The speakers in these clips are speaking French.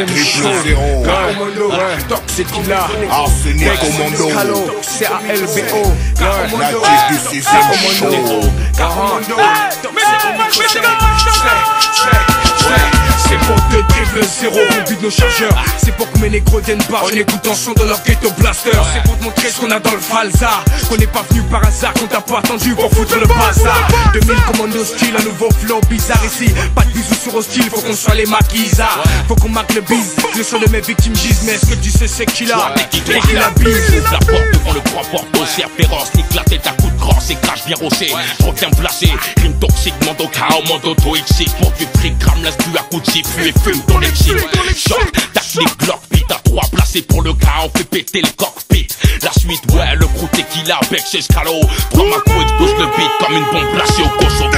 deuxième show. Commando, Toxic Killa, Arsenic Commando, C-A-L-B-O, natif du 6ème show. C'est pour te dribble zéro, on vide nos chargeurs. C'est pour que mes négros tiennent pas en écoutant son de leur ghetto blaster. C'est pour te montrer ce qu'on a dans le falza. Qu'on n'est pas venu par hasard, qu'on t'a pas attendu pour foutre le bazar. 2000 commandos style, un nouveau flow bizarre ici. Pas de bisous sur hostile, faut qu'on soit les maquisards. Faut qu'on marque le bise, le son de mes victimes gisent. Mais est-ce que tu sais c'est qui là? Et qui la bise. Ouvre la porte devant le grand porte, serre féroce, nique la tête à coups de crosse et crache bien roché. Je reviens placé, rime toxique, mando KO, mando toxique. Pour du fric, crame la tu à coups de siffle et fume ton lexique. Choc, tactique, bloc, beat à 3 placés pour le cas, on fait péter le cockpit. La suite, ouais, le crew tequila, bec chez Scalo. 3 macros explose le beat comme une bombe placée au cochon.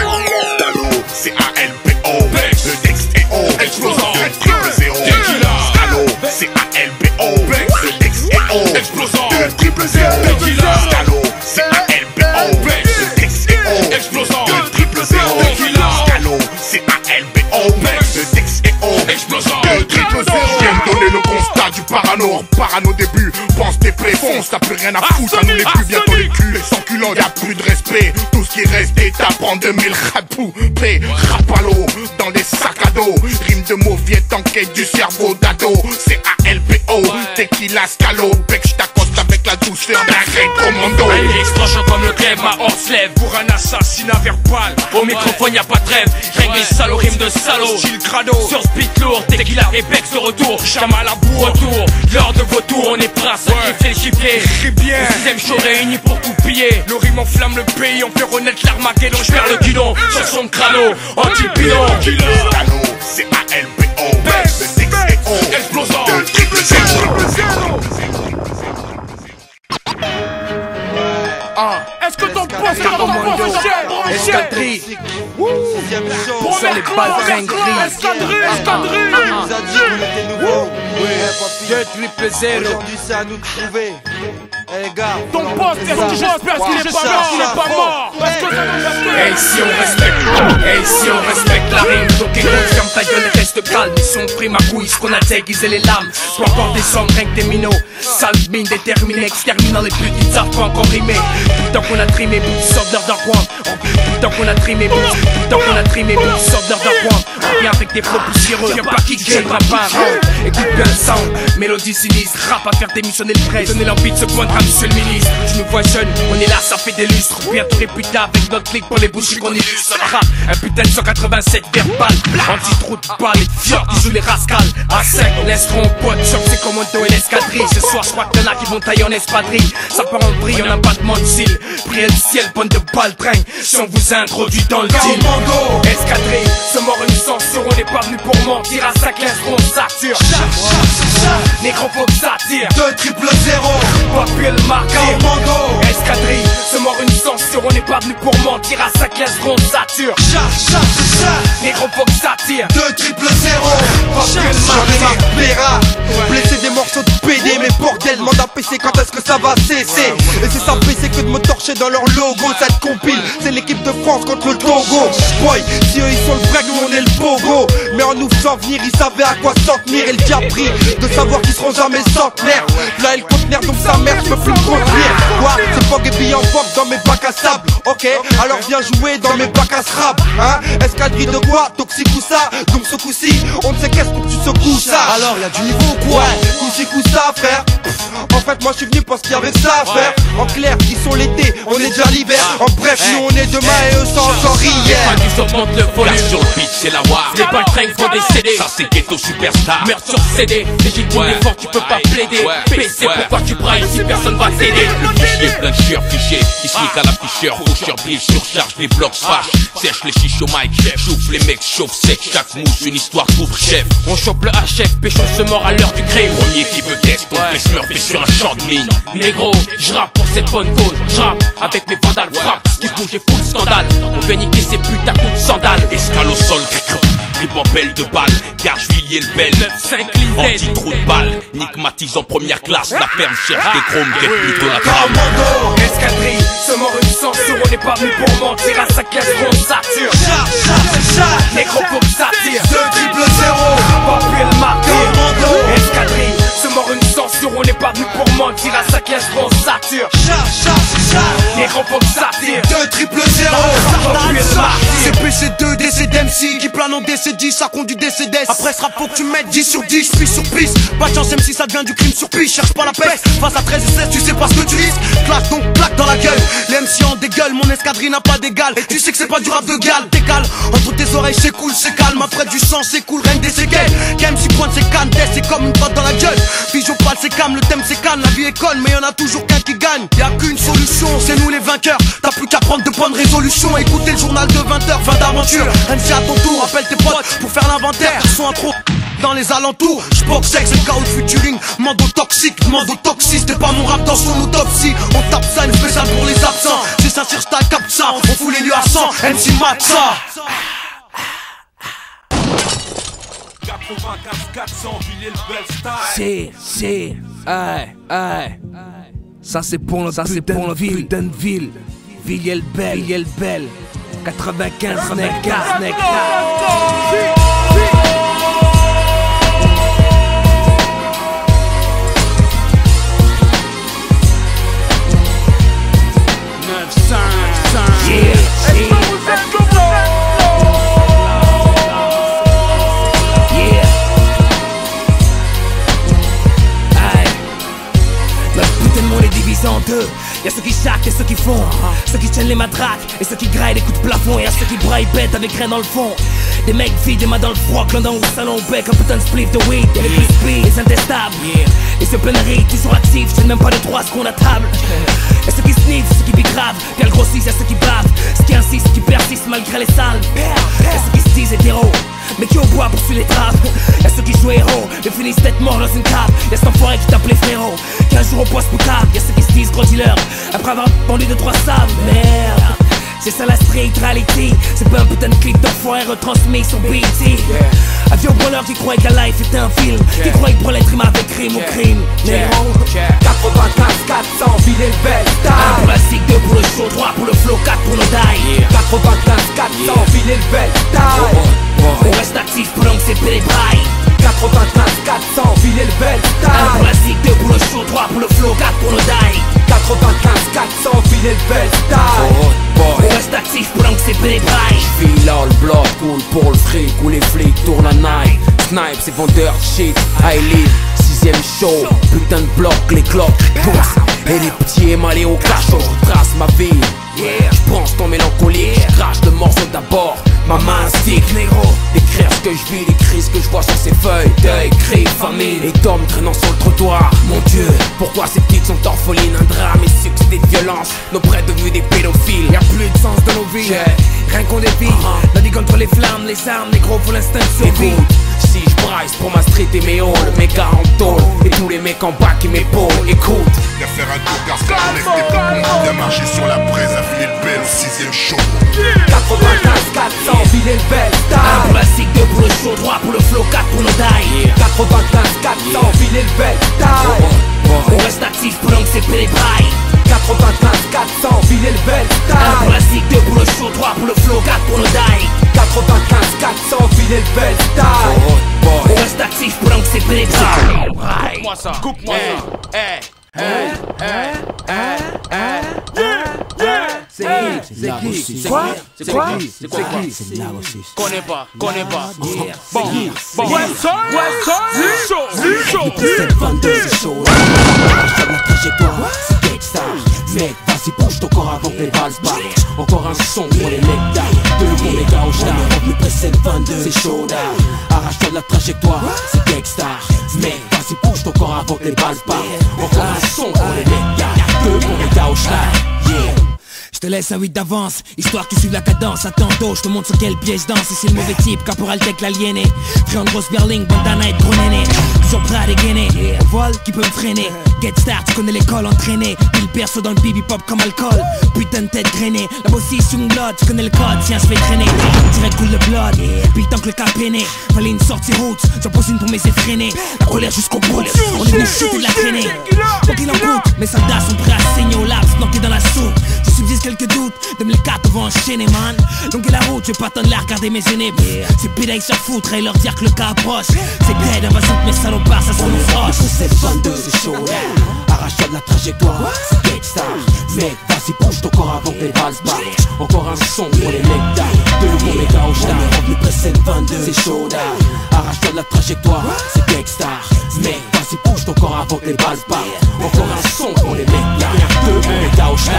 C-A-L-B-O, le Dex est O, explosant, le triple zéro. Tequila, Scalo, C-A-L-B-O, le Dex est O, explosant, le triple zéro. Tequila, Scalo, C-A-L-B-O, le Dex est O, explosant, le triple zéro. Tequila, Scalo, C-A-L-B-O, le Dex est O, explosant, le triple zéro. Je viens de donner le constat du parano. Parano début, pense tes plaies, fonce, t'as plus rien à foutre. À nous les plus bientôt les culs, les sans culottes, y'a plus de respect. Tout ce qui reste est tape en 2000 rapou, P, rapalo, dans des sacs à dos. Rime de mauviette en quête du cerveau d'ado. C-A-L-B-O, tequila scalo, bec, j't'accoste avec la douceur d'un raid commando. une explosion comme le glaive, ma horde se lève. Pour un assassinat verbal, Au microphone y'a pas de trêve, règle les salauds, rimes de salaud. style crado. Sur speed lourd, tequila et Bex de retour. Chama à la boue retour, l'heure de vautour, on est prêt à sacrifier le chipier. Écris bien, Le 6ème show réuni pour tout piller. le rime enflamme le pays, on fait renaître l'Armageddon. Je perds le guidon, sur son crâneau, anti-pilon. Scalo, C-A-L-B-O, le Dex est O, Explosant, le triple zéro. Est-ce que ton poste est commando? Escadrille, sur les balles ringueries. Escadrille, nous a dit qu'on était nouveaux. Deux triple zéro. Aujourd'hui, c'est à nous de trouver. Eh les gars, Ton poste, est-ce que j'espère qu'il est pas mort? Il est pas mort. Est-ce que ça nous a Hey si on respecte la rime, donc écoute comme ta gueule reste calme. Ils sont pris ma couille, ce qu'on a déguisé les lames. Soit encore des sommes, rien que des minots. Sale mine déterminée, exterminant les petits, ils savent pas encore rimer. Putain qu'on a trimé, bout ils sortent leur d'un coin. Putain qu'on a trimé, bout ils sortent leur d'un coin. On vient avec des flots poussiéreux, y'a pas qui gagne, rap un round. Écoute bien le sound, mélodie sinistre, rap à faire démissionner le presse. Donner l'envie de se poindre à monsieur le ministre. Tu nous vois jeune, on est là, ça fait des lustres. Bientôt réputé avec notre clic pour les bougies qu'on illustre. Rap, un putain de 187 verbal. Anti-trou de balle et de fior qui jouent les rascals. À sec, laisseront pote, choc c'est commando et l'escadrille. Ce soir, je crois que t'en as qui vont tailler en espadrille. Ça part en vrille, on a pas de cils. Priez le ciel, bonne de balle train. Si on vous introduit dans le deal. Escadrille, ce mort une censure, on n'est pas venu pour mentir. À sa classe, on sature. Nécrophobe s'attire. 2 triple 0. Papier le marqueur. Commando. Escadrille, ce mort une censure, on n'est pas venu pour mentir. À sa classe, on sature. Nécrophobe s'attire. 2 triple 0. J'en ai marre de Béra. Blessé des morceaux de PD. Mais bordel, demande à PC quand est-ce que ça va cesser. Et c'est ça PC que de me torcher dans leur logo. Ça te compile, c'est l'équipe de France contre le Togo. Boy, si eux ils sont le break, nous on est le pogo. Mais en nous faisant venir, ils savaient à quoi s'en tenir. Et le diabri de savoir qu'ils seront jamais centenaires. Là ils contenir donc sa mère, je peux plus me contenir. Quoi, c'est Fog et billes en Fog dans mes bacs à sable. Ok, alors viens jouer dans mes bacs à rap. Hein, escadrille de quoi, toxique ou ça. Donc ce coup-ci, on ne sait qu'est-ce que tu secoues ça. Alors y'a du niveau ou quoi? Ouais, coup-ci coup ça frère. En fait moi je suis venu parce qu'il y avait ça à faire. En clair, ils sont l'été, on est déjà l'hiver. En bref, nous on est demain et eux sont encore hier. Pas du augmente le volume. Sur le beat, c'est la war. Les balles traînent, font des CD. Ça c'est ghetto superstar. Meurtre sur CD. Légitime défense, tu peux pas plaider. PC, pourquoi tu brailles si personne va t'aider? Le fichier, plein de chieurs fichiers. Qui se nique à la ficheur. Faucheur, brise, surcharge, les blocs fâche. Sèche les chiches au mic. Chauffe les mecs, chauffe sec. Chaque mousse, une histoire couvre chef. On chope le HF, pécho se mort à l'heure du crime. Premier qui veut test, on fait smurfer sur un champ de mine. Négro, j'rappe pour cette bonne cause. J'rappe avec mes vandales, frappe. Ce qui bouge et fout le scandale. On fait niquer ces putains coups de sandales. Escale au sol, ribon belle de balle. Gare Juillet le bel. 9-5 anti-trou de balle. Nick Matisse en première classe. La ferme cherche des chromes, guette plutôt la trame. Escadrille, ce mort une censure, on n'est pas venu pour mentir. À sa classe, on sature. Nécrophobe s'attire. 2 triple 0. Papier le marqueur. Escadrille, c'est mort une censure, on n'est pas venu pour mentir, à sa caisse on sature. Les rampants de satire 2-0-0 C'est PC2 DC d'MC qui plane en DC10, ça conduit DC10. Après ce rap faut que tu mettes 10 sur 10, piste sur piste. Pas de chance MC ça devient du crime sur piste. Cherche pas la peste, face à 13 et 16 tu sais pas ce que tu risques. Claque donc claque dans la gueule, les MC en dégueule. Mon escadrille n'a pas d'égal, et tu sais que c'est pas du rap de gal. Décale, entre tes oreilles c'est cool, c'est calme. Après du sang c'est cool, règne des séquelles. KMC pointe ses cannes, c'est comme une patte dans la gueule. Pigeon pâle c'est calme, le thème c'est calme. La vie est conne mais y'en a toujours qu'un qui gagne. Y'a qu'une solution, c'est nous les vainqueurs. T'as plus qu'à prendre de bonnes résolutions. Écoutez le journal de 20h, fin d'aventure. MC à ton tour, appelle tes potes pour faire l'inventaire. Sont un trop dans les alentours. J'boxe avec le chaos de featuring. Mando toxique, mando toxique. C'était pas mon rap dans son autopsie. On tape ça, une spéciale pour les absents. C'est sincère, j't'ai capte ça. On fout les lieux à 100, MC mat ça. 95 400, Villers-le-Bel style. C'est, aïe. Ça c'est pour notre putain de ville. Villers-le-Bel, 95 nec. En deux, y'a ceux qui chaquent et ceux qui font, ceux qui tiennent les matraques et ceux qui graillent les coups de plafond, et y'a ceux qui braillent bêtes avec rien dans le fond. Des mecs vides, des mains dans le froid, clandins au salon au bec, un putain de spliff de weed. Y'a les plus speed, les intestables, et ceux plein de riz, toujours actifs, tiennent même pas de 3 secondes à table. Y'a ceux qui sniffent, ceux qui bigravent, puis elles grossissent, y'a ceux qui bavent, ceux qui insistent, ceux qui persistent malgré les salles. Y'a ceux qui se disent hétéros, mais qui au bois poursuivent les trappes. Y'a ceux qui jouent héros, mais finissent tête mort dans une cave. Y'a cet enfoiré qui tape les frérots, 15 jours au poste boucave. Y'a ceux qui se disent gros dealer, après avoir vendu 2-3 sables. Merde, c'est ça la street reality. C'est pas un putain de clip d'enfoiré retransmis sur BT. Un vieux brûleur qui croyait que la life était un film, qui croyait que Brûlette rime avec crime ou crime. 95 400, Villers-le-Bel style. 1 pour la SIG, 2 pour le show, 3 pour le flow, 4 pour nos die. 95 400, Villers-le-Bel style. On reste actif pendant que c'est pélébraille. 95 400, Villers-le-Bel 1 pour la style. SIG, 2 pour le show, 3 pour le flow, 4 pour nos die. 95 400, Villers-le-Bel style. On reste actif pendant que c'est pélébraille. File là, le bloc coule pour le fric, où les flics tournent la night. Snipe, c'est vendeur de shit, I live, 6ème show. Putain de bloc, les cloques, pousse. Et les petits émalés au cachot, je trace ma vie. Je pense ton mélancolie, je crache le morceau d'abord. Ma main stick, négro. D'écrire ce que je vis, d'écrire ce que je vois sur ces feuilles. Deuil, cri, famine. Et d'hommes traînant sur le trottoir. Mon Dieu, pourquoi ces petites sont orphelines? Un drame et succès de violence. Nos prêts devenus des pédophiles. Y'a plus de sens dans nos vies, rien qu'on défie. La vie contre les flammes, les armes, négro pour l'instinct de survie. Écoute, si je braille pour ma street et mes halls, mes gars en tôle et tous les mecs en bas qui m'épaulent. Écoute, Viens faire un tour car ça enlève tes poumons. Viens marcher sur la braise à Villers-le-Bel au 6ème show. 95 400, Villers-le-Bel 1 pour la style. SIG, 2 pour le show, 3 pour le flow, 4 pour nos die. 95 400, Villers-le-Bel style. On reste actif pendant que c'est pélébraille. 95 400, Villers-le-Bel 1 pour la style. SIG, 2 pour le show, 3 pour le flow, 4 pour nos die. 95 400, Villers-le-Bel style. On reste actif pendant que c'est pélébraille. coupe-moi ça, coupe-moi ça. C'est qui? Quoi? C'est quoi? Connais pas. Bon, Cette 22 c'est chaud, arrache la trajectoire, c'est Gangsta. Mec, vas-y bouge ton corps avant que les balles partent. Encore un son pour les mecs d'art, de bon les gars au star. Le précède 22 c'est chaud, arrache-toi de la trajectoire, c'est Gangsta. Mec, vas-y bouge ton corps avant que les balles partent. Encore un son pour les mecs d'art, de bon les gars au star. Yeah. Je te laisse un 8 d'avance, histoire que tu suives la cadence. À tantôt, je te montre sur quel pied je danse. Et c'est le mauvais type, caporal tech l'aliéné. Frère en grosse berling, bandana et gros néné. Toujours prêt à dégainer, vol qui peut me freiner. Get start, tu connais l'école entraînée. Puis le perso dans le bibi pop comme alcool. Putain de tête grainée, la bossy sur une blood. Tu connais le code, tiens je fais traîner. Direct coule le blood, puis le temps que le cap péné. Fallait une sortie route, j'en pose une pour mes effrénés. La colère jusqu'au bout, on est venu shooter de la traînée. Faut qu'il en coûte, mes soldats sont prêts à saigner au laps, planqués dans la soupe. Je subsiste quelques doutes, 2004 on va enchaîner man. Longuer la route, je pas t'en de la regarder mes aînés. C'est pédale se foutre et leur dire que le cas approche. C'est dead, invasion de mes salopards, ça se nous roche. C'est 22, c'est chaud là. Arrache-toi de la trajectoire, c'est Gangsta. Mec, vas-y bouge ton corps avant que les balles battent. Encore un son pour les mecs d'art. De nouveau les gars au star. Le précède 22, c'est chaud là. Arrache-toi de la trajectoire, c'est Gangsta. Mec, vas-y bouge ton corps avant que les balles battent. Encore un son pour les mecs d'art. De nouveau les gars au star.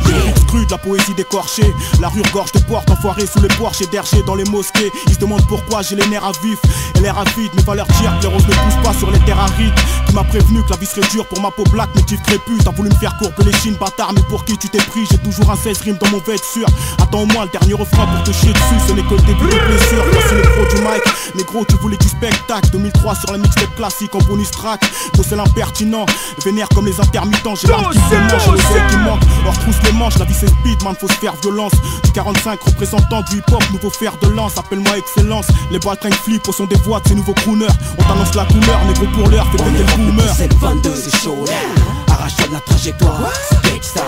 Lyrics cru de la poésie décorchée. La rue gorge de porte enfoirée sous les porches et d'ergers dans les mosquées. Ils se demandent pourquoi j'ai les nerfs à vif et l'air à vide. Mais va leur dire que les roses ne poussent pas sur les terres arides. Qui m'a prévenu que la vie serait dure pour ma peau black, motif crépus. T'as voulu me faire courber les chines, bâtard, mais pour qui tu t'es pris? J'ai toujours un 16 rimes dans mon vêture. Attends au moins le dernier refrain pour te chier dessus. Ce n'est que le début des blessures. Voici les pros du mic. Négro, tu voulais du spectacle. 2003 sur la mixtape classique en bonus track. Gros, c'est l'impertinent. Vénère comme les intermittents. J'ai l'arme qui fait manche, le seul qui manque. Or trousse les manches, la vie c'est speed, man, faut se faire violence. Du 45 représentant du hip-hop, nouveau fer de lance. Appelle-moi excellence. Les boîtes flip au son des voix de ces nouveaux crooners. On t'annonce la couleur, négro pour l'heure, fais péter le boomer. C'est 22, c'est chaud là. Arrache-toi de la trajectoire, c'est Gangsta.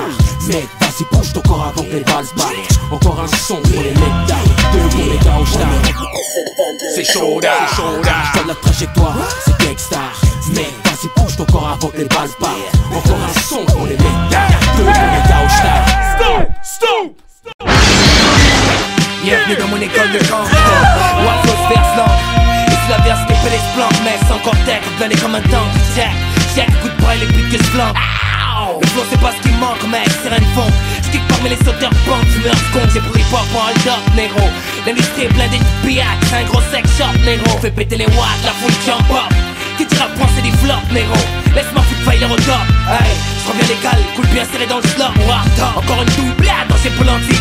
Mec, vas-y bouge ton corps avant que les balles battent. Encore un son pour les mecs d'art. De nouveau les gars au star. C'est chaud là. Arrache-toi de la trajectoire, c'est Gangsta. Mec, vas-y bouge ton corps avant que les balles battent. Encore un son pour les mecs d'art. De nouveau les gars au star. Stop! Bienvenue dans mon école de camp. Waffles verse lent. Ici la verse qui fait les splans. Mais sans cortex, venez comme un tank. Check, coup de bras et les putes que je flanque. Le flow c'est pas ce qui manque, mec, c'est rien de fond. Je kick parmi les sauteurs punk, tu meurs compte. C'est pour les pop en hold up, négro. L'industrie est blindée de pillac, c'est un gros sex shop, négro. Fais péter les watts, la foule jump up. Qui tire à point, c'est des flops, négro. Laisse-moi foutre faillir au top. Hey, je reviens légal, coule bien serré dans le slop. Encore une doublade dans ces polantis.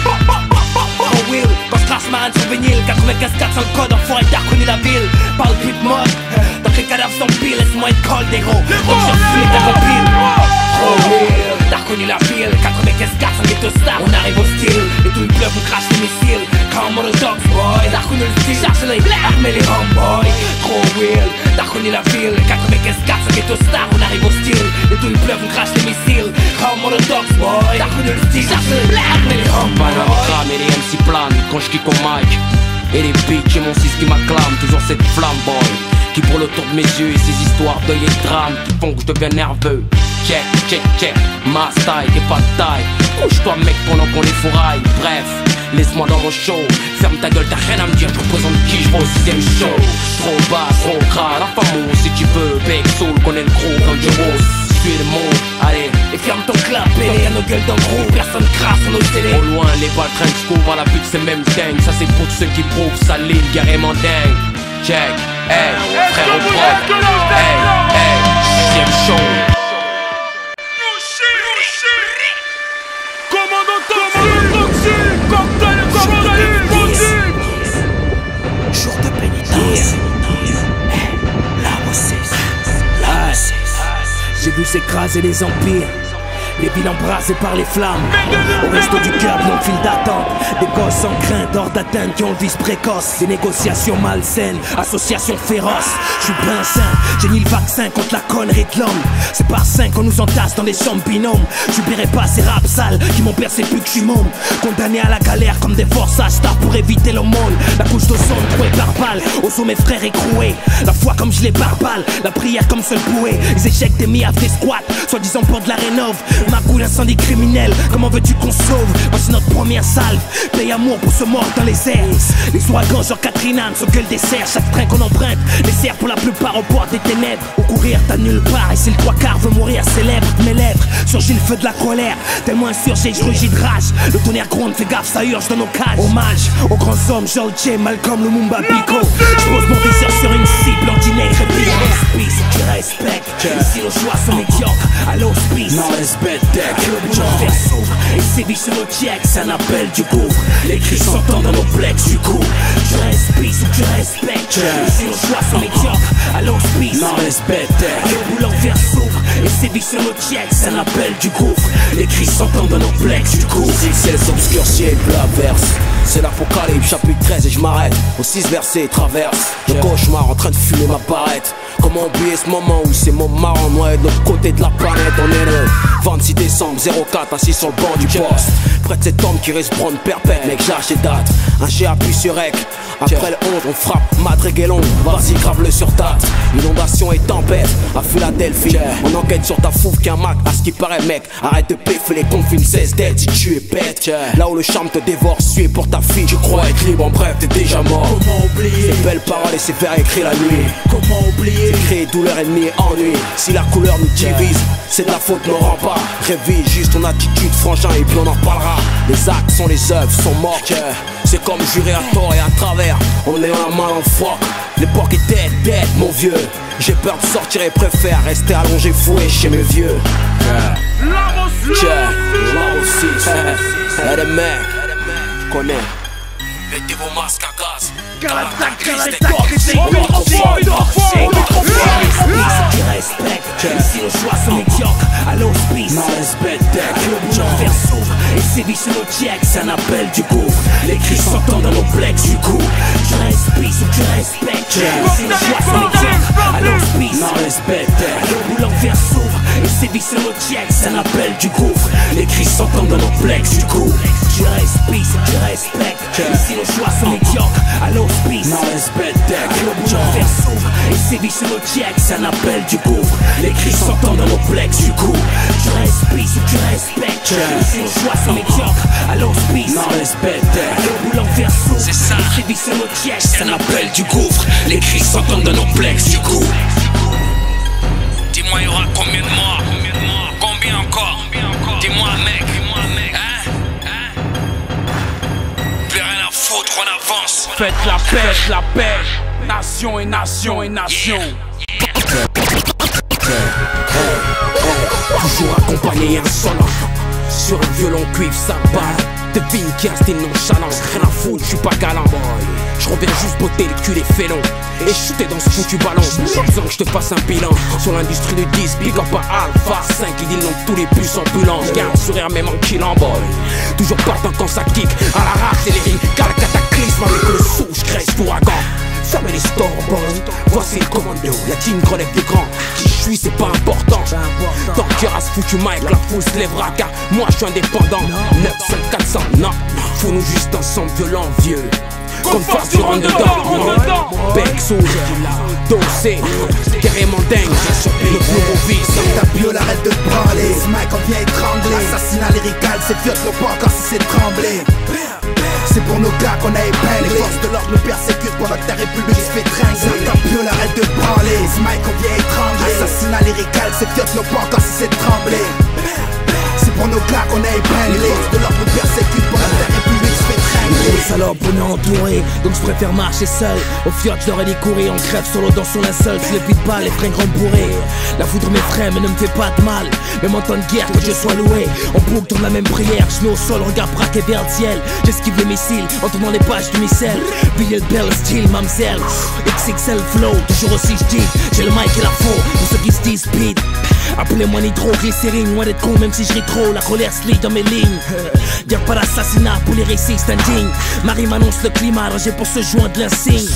En wheel, quand je crache ma hand sur vinyle 95 400 le code, enfoiré t'as reconnu la ville. Parle plus de mode, donc les cadavres sont pile. Laisse-moi être cold, négro. Donc je refuse ta compile. Oh wheel, t'as reconnu la ville. 95 400 ghetto star, on arrive au style. Et tout le club on crache les missiles. Quand on dogs boy, t'as reconnu le style. Charge les armés les homeboys. Trop wheel, t'as reconnu la ville. 95 400 ghetto star, on arrive au style. Et tout le club on crache les missiles. Quand on dogs boy, t'as reconnu le style. Charge les armés les homeboys. Et les MC planent quand je kick au mic. Et les bitches et mon 6 qui m'acclament. Toujours cette flamme boy qui brûle autour de mes yeux. Et ces histoires d'œil et de drame qui font que je deviens nerveux. Check, ma style et pas de taille. Couche-toi mec pendant qu'on les fourraille. Bref, laisse-moi dans mon show. Ferme ta gueule, t'as rien à me dire. Je représente qui, je vais au 6ème show. Trop bas, trop gras, la fameuse si tu veux. Big soul, connais le gros comme je rose. Suis le mot, allez. Et ferme ton clap, et y'a nos gueules dans le gros. Personne crasse sur nos télés. Au loin, les balles traînent, j'couvre à la pute, c'est même dingue. Ça c'est pour tous ceux qui prouvent sa ligne carrément dingue. Check, hey, frère au propre. Hey, 6ème show. Jour de pénitence. J'ai vu s'écraser les empires, les villes embrasées par les flammes. Au resto du cœur, longue file d'attente. Des gosses sans crainte, hors d'atteinte, qui ont le vice précoce. Des négociations malsaines, associations féroces. J'suis bien sain, j'ai ni le vaccin contre la connerie de l'homme. C'est par 5 qu'on nous entasse dans les chambres binômes. J'oublierai pas ces raps sales qui m'ont percé plus que j'suis môme. Condamné à la galère comme des forçages stars pour éviter l'aumône. La couche d'ozone trouée par balle, au sommet frères écroués. La foi comme je les barbale, la prière comme seul bouée. Les échecs des miafs des squats, soi-disant pour de la rénove. Ma coule incendie criminel, comment veux-tu qu'on sauve? Voici notre première salve, paye amour pour se mordre dans les airs. Les ouragans genre Katrina ne sont que le dessert. Chaque train qu'on emprunte, les serre pour la plupart au bord des ténèbres. Au courir t'as nulle part, et si le 3/4 veut mourir célèbre. Mes lèvres, surgit le feu de la colère. Tellement insurgé, je rugis de rage. Le tonnerre gronde, fais gaffe, ça urge dans nos cages. Hommage aux grands hommes, George J, Malcolm, Lumumba, Biko. J'pose mon viseur sur une cible, ordinaire et pire. Hospice, tu respectes. Ici nos choix sont médiocres, à l'hospice. Non, respect, deck. Le boulot vers s'ouvre, et sévit sur nos checks. C'est un appel du gouffre. Les cris s'entendent dans nos plex du coup. Tu respectes ou tu respectes. Ici nos choix sont médiocres, à l'hospice. Non, respect, deck. Le boulot vers s'ouvre, et sévit sur nos checks. C'est un appel du gouffre. Les cris s'entendent dans nos plex du coup. C'est obscurcier de l'averse. C'est l'apocalypse, chapitre 13 et je m'arrête. Au 6 versets traverse. Le cauchemar en train de fumer ma barrette. Comment oublier ce moment où ces mots marrants noyés de l'autre côté de la planète. On est le 26 décembre 04, assis sur le banc du poste. Près de cet homme qui risque prendre perpète, mec, j'ai acheté date. Un G appuie sur rec. Après le 11, on frappe Madrid-Guélon. Vas-y, grave-le sur date. Inondation et tempête à Philadelphie. On enquête sur ta fouf qu'un Mac. À ce qui paraît, mec, arrête de péfler les confines 16 dettes si tu es bête. Là où le charme te dévore, suis pour ta fille. Tu crois être libre, en bref, t'es déjà mort. Comment oublier ces belles paroles et ces vers écrits la nuit? Comment oublier créer douleur, ennemi et ennui. Si la couleur nous divise, c'est de la faute nos remparts. Révise juste ton attitude, frangin, et puis on en parlera. Les actes sont les œuvres, sont mortes. C'est comme jurer à tort et à travers. On est en la main en froc. L'époque est dead, mon vieux. J'ai peur de sortir et préfère rester allongé foué chez mes vieux. Là aussi. Eh les mecs, je connais. Mettez vos masques à gaz. Qui respecte, ici nos choix sont médiocres. À l'hospice, non respect, le boulot vers s'ouvre et sévit sur nos checks, c'est un appel du gouffre. Les cris s'entendent dans nos plex du coup. Tu respires ou tu respectes, ici nos choix sont médiocres. À l'hospice, non respect, le boulot vers s'ouvre et sévit sur nos checks, c'est un appel du gouffre. Les cris s'entendent dans nos plex du coup. Tu respires ou tu respectes, ici nos choix sont médiocres. À l'hospice, non respect, le boulot vers s'ouvre et sévit sur nos checks, c'est un appel du gouffre. Les cris s'entendent dans nos plex du coup. Tu respires ou tu respectes, ici nos choix sont médiocres. À l'hospice, non respect, le boulot vers s'ouvre et sévit sur nos checks, c'est un appel du gouffre. Les cris s'entendent dans nos plex du coup. Dis-moi, y'aura combien de morts? Combien encore? Dis-moi, mec. Plus rien à foutre, on avance. Faites la paix, nation et nation et nation. Toujours accompagné et insolent. Sur un violon cuivre ça bat. Devine qui a style nonchalant. Rien à foutre, je suis pas galant. Je reviens juste botter le cul des félons et shooter dans ce foutu ballon. J'ai besoin que je te fasse un bilan sur l'industrie du 10. Big up à Alpha 5, ils disent non tous les bus ambulants. J'garde un sourire même en killant boy. Toujours partant quand ça kick. À la rate et les rimes, car le cataclysme avec le sou, j'crèche d'ouragan. Fermez les stores boy. Voici le commando, la team relève des grands. Qui je suis c'est pas important. Tant qu'il y aura ce foutu mic, la foule se lèvera. Car moi je suis indépendant. 900, 400, non. Faut nous juste ensemble violent vieux. Comme face sur un dedans. Bec sous, dossé, carrément dingue. Le nouveau vice. Ta bio arrête de branler. Ce mec on vient étrangler. Assassinat lyrical, c'est fiotte le pas encore si c'est tremblé. C'est pour nos gars qu'on a épinglé. Les forces de l'ordre nous persécutent pendant que ta république se fait tringler. Ta bio arrête de branler. Ce mec on vient étrangler. Assassinat lyrical, c'est fiotte le pas encore si c'est tremblé. C'est pour nos gars qu'on a épinglé. Les forces de l'ordre nous persécutent pendant que ta république se fait tringler. Les salopes on est entourés, donc je préfère marcher seul. Au fiotte j'aurais dit courir, on crève solo dans son linceul. Je les pite pas, les fringues bourrés. La foudre m'effraie mais ne me fait pas de mal. Même en temps de guerre que je sois loué. On boucle dans la même prière, je mets au sol, regarde braqué vers le ciel. J'esquive les missiles, en tournant les pages du missel. Billet de belle, style, mamselle. XXL flow, toujours aussi j'dis. J'ai le mic et la faux, pour ceux qui se disent speed. Appelez-moi nitroglycérine, loin d'être con même si je ris trop. La colère se lit dans mes lignes. Y'a pas d'assassinat pour les récits standing. Marie m'annonce le climat, rangé pour se joindre de l'insigne.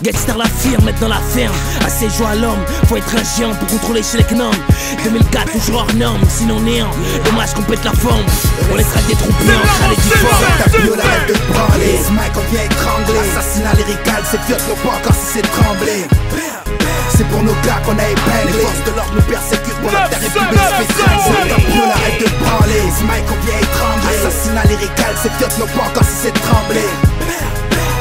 Gangster l'affirme, mettre dans la ferme. Assez joie à l'homme, faut être un géant pour contrôler chez les gnomes. 2004, toujours hors norme, sinon néant. Dommage qu'on pète la forme. On les traque des troupes en train les difformes. Ta bio arrête de branler. Ce mec on vient étrangler. Assassinat lyrical, c'est fiotte le pas encore si c'est tremblé. C'est pour nos gars qu'on a épinglé. Les forces de l'ordre nous persécutent pendant que ta république se fait tringler. Ta bio arrête de branler. Ce mec on vient étrangler. Assassinat lyrical, c'est fiotte le pas encore si c'est tremblé.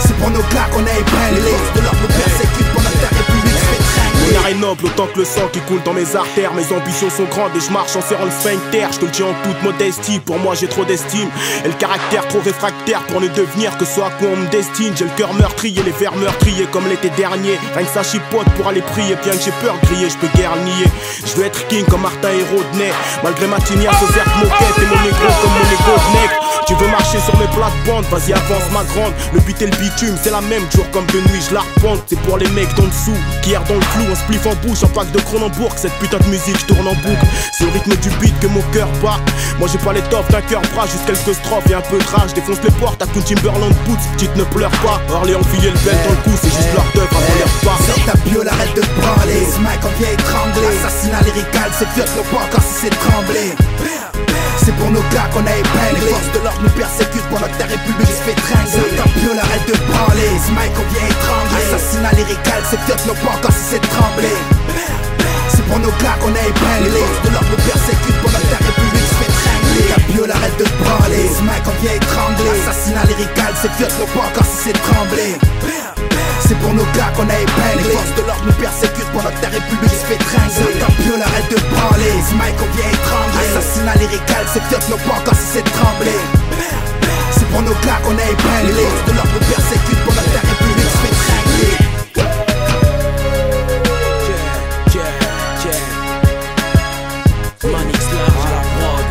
C'est pour nos gars qu'on a épinglé. Les forces de l'ordre nous persécutent pendant que ta république se fait tringler. Mon art est noble autant que le sang qui coule dans mes artères. Mes ambitions sont grandes et je marche en serrant le sphincter. Je te le dis en toute modestie, pour moi j'ai trop d'estime. Et le caractère trop réfractaire pour ne devenir que ce à quoi on me destine. J'ai le cœur meurtrier, les vers meurtriers comme l'été dernier. Rien que ça chipote pour aller prier, bien que j'ai peur de griller, je peux guère le nier. Je veux être king comme Martin et Rodney. Malgré ma tignasse aux herbes moquettes et mon négro comme mon égo de nec. Tu veux marcher sur mes plates-bandes, vas-y avance ma grande. Le but et le bitume, c'est la même, jour comme de nuit, je l'arpente. C'est pour les mecs d'en dessous, qui errent dans le flou, on spliff en bouche en pack de Cronenbourg. Cette putain de musique, je tourne en boucle. C'est au rythme du beat que mon cœur bat. Moi j'ai pas l'étoffe d'un cœur bras, juste quelques strophes et un peu de rage. Défonce les portes à coup de Timberland Boots. Petite ne pleure pas, Orléans fillet le bel dans le cou. C'est juste leur teuf avant les repas. Sors ta biole, arrête de branler. Ce mec on vient étrangler. Assassinat lyrical, c'est fiotte le pas encore si c'est tremblé. C'est pour nos gars qu'on a épinglé. Les forces de l'ordre nous persécutent pendant que ta république se fait tringler. Sors ta biole, arrête de branler. Ce mec on vient étrangler. Assassinat lyrical, c'est fiotte le pas encore si c'est tremblé. C'est pour nos gars qu'on a épinglé. Les forces de l'ordre nous persécutent pendant que ta république se fait tringler. Ta biole, arrête de branler. Ce mec on vient étrangler. Assassinat lyrical, c'est fiotte le pas encore si c'est tremblé. C'est pour nos gars qu'on a épinglé. Les forces de l'ordre nous persécutent pendant que ta république se fait tringler. Ta biole, arrête de branler. Ce mec on vient étrangler. Assassinat lyrical, c'est fiotte le pas encore si c'est tremblé. C'est pour nos gars qu'on a épinglé. Les forces de l'ordre nous persécutent pendant que ta république se fait tringler. Manix large à la prod.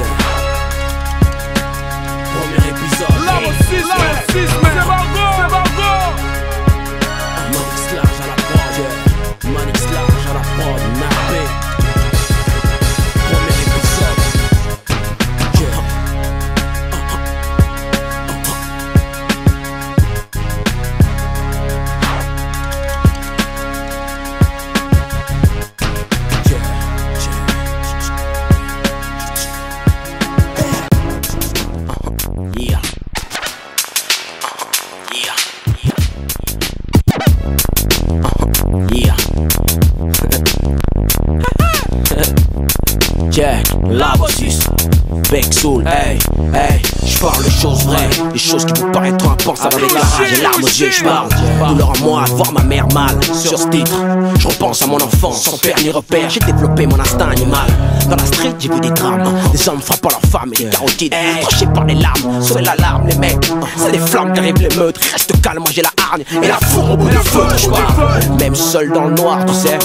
Premier épisode. Là aussi, c'est Margot, c'est Margot. Manix large à la prod. Manix large à la prod. Nappé. Premier épisode. Yeah. Yeah. Jack, la bossus, Bec Soul, hey, hey, j'parle de choses vraies, des choses qui vous paraîtront impensables avec la rage et larmes aux yeux, j'parle douleur en moi, voir ma mère mal, sur ce titre, je repense à mon enfance, sans père ni repère, j'ai développé mon instinct animal, dans la street j'ai vu des drames, des hommes frappant leurs femmes et des carotides, tranchés par les larmes, sauver l'alarme, les mecs, c'est des flammes qui arrivent les meutes, reste calme, moi j'ai la hargne et la fourre au bout du feu, j'parle, même seul dans le noir, tu sais.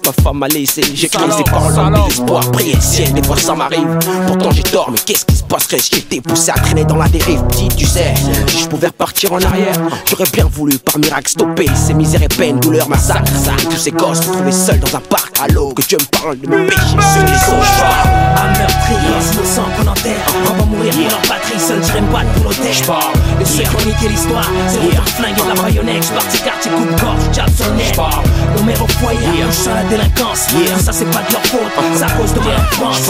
Ma femme m'a laissé, j'écris ces paroles en désespoir, prier le ciel, des fois ça m'arrive. Pourtant j'ai tort, mais qu'est-ce qui se passerait si j'étais poussé à traîner dans la dérive, petit, tu sais. Si je pouvais repartir en arrière, j'aurais bien voulu par miracle stopper ces misères et peines, douleurs, massacres. Tous ces gosses retrouvés seuls dans un parc. Allô, que Dieu me parle de mes péchés, ceux qui sont un meurtrier, innocent qu'on enterre. On va mourir pour leur patrie, seul je me battre pour l'auteur. De ceux qui ont niqué l'histoire, c'est le flingue et de la baïonnette. J'partis quartier, coup de gorge, j'tape sur le nez. Nos mères au foyer, on chante la délinquance. Ça c'est pas de leur faute, c'est à cause de mon enfance.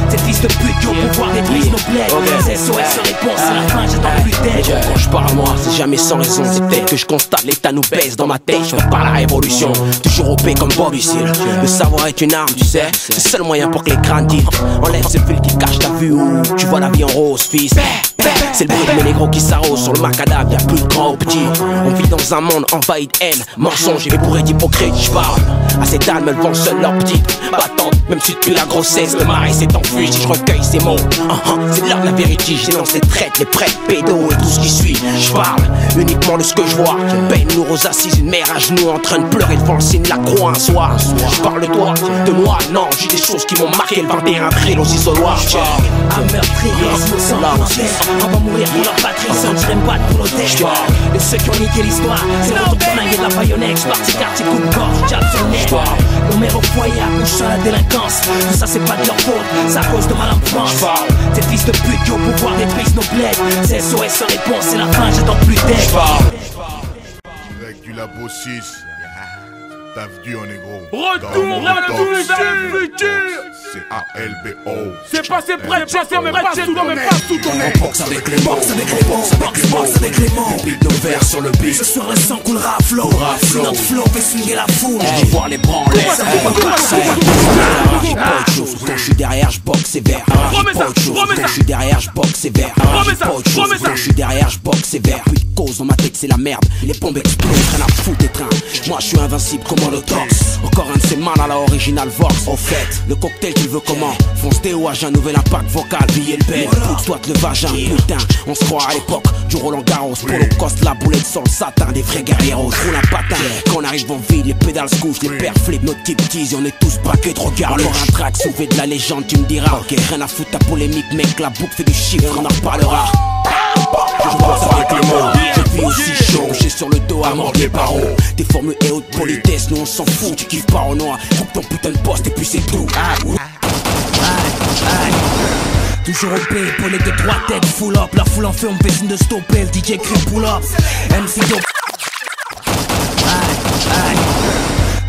Ces fils de pute qui ont pouvoir détruire nos bleds. SOS réponse, c'est la fin, j'attends plus d'aide. Quand je parle moi, c'est jamais sans raison. C'est peut-être que je constate l'état nous baisse dans ma tête. Je fais pas la révolution, toujours OP comme Bob Lucille. Le savoir est une arme, tu sais. C'est le seul moyen pour que les crânes tirent. Enlève ce fil qui cache ta vue où tu vois la vie en rose, fils. C'est le bruit de mes négros qui s'arrosent sur le macadam, y'a plus de grand ou petit. On vit dans un monde envahi de haine, mensonge et bourré d'hypocrite. J'parle à ces âmes, elles vendent seules leur petite battante. Même si depuis la grossesse, le mari s'est enfui. Si je recueille ces mots, c'est l'heure de la vérité. J'énonce les traites, les prêtres, pédos et tout ce qui suit. J'parle uniquement de ce que je vois. Peine lourd aux assises, une mère à genoux en train de pleurer devant le signe de la croix un soir. J'parle de toi, de moi, non, j'ai des choses qui m'ont marqué le 21 avril aux isoloirs. Un meurtrier, innocent qu'on enterre. On va mourir pour leur patrie, seul je me battre pour l'auteur. De ceux qui ont niqué l'histoire, c'est le retour flingue et de la baïonnette. J'partis quartier, coup de gorge, j'tape sur le nez. Nos mères au foyer, accouchent à la délinquance. Tout ça c'est pas de leur faute, c'est à cause de ma enfance. Ces fils de pute qui au pouvoir détruisent nos bleds. C'est SOS sans réponse, c'est la fin, j'attends plus d'aide. Direct du Labo 6, t'as vu en négro. Retour à le futur. C'est ALBO. C'est passé près de chasser, mais pas sous ton nez. Boxe avec les mots, boxe avec les mots. Beat nos vers sur le beat. Ce soir le sang coulera à flot. Notre flow fait swinguer la foule. Je vois les branlés. Quand je suis derrière, je boxe sévère. Quand je suis derrière, je boxe sévère. Quand je suis derrière, je boxe sévère. Plus de cause dans ma tête, c'est la merde. Les bombes explosent, rien à foutre des trains. Moi je suis invincible comme Tox. Encore un de ces man à la original Vox. Au fait, le cocktail tu veux comment? Fonce déo à un nouvel impact vocal. Billet le bel, pousse-toi le vagin. Putain, on se croit à l'époque du Roland Garros. Polo Coste, la boulette sans le satin. Des vrais guerriers, roule un patin. Quand on arrive en ville, les pédales se couchent, les pères flippent, nos types tease. On est tous braqués de regard. Encore un track soulevé de la légende, tu me diras. Ok, rien à foutre ta polémique, mec. La boucle fait du chiffre, on en reparlera. je bosse avec le monde. Je vis aussi chaud, j'ai sur le dos à mordre les barreaux. Tes formules et haute politesse, nous on s'en fout, tu kiffes pas au noir. Coupe ton putain de poste et puis c'est tout. Toujours au P, épaulé de 3 têtes, full up. La foule en fait, on fait signe de stopper. Le DJ crie pull up. MC Do.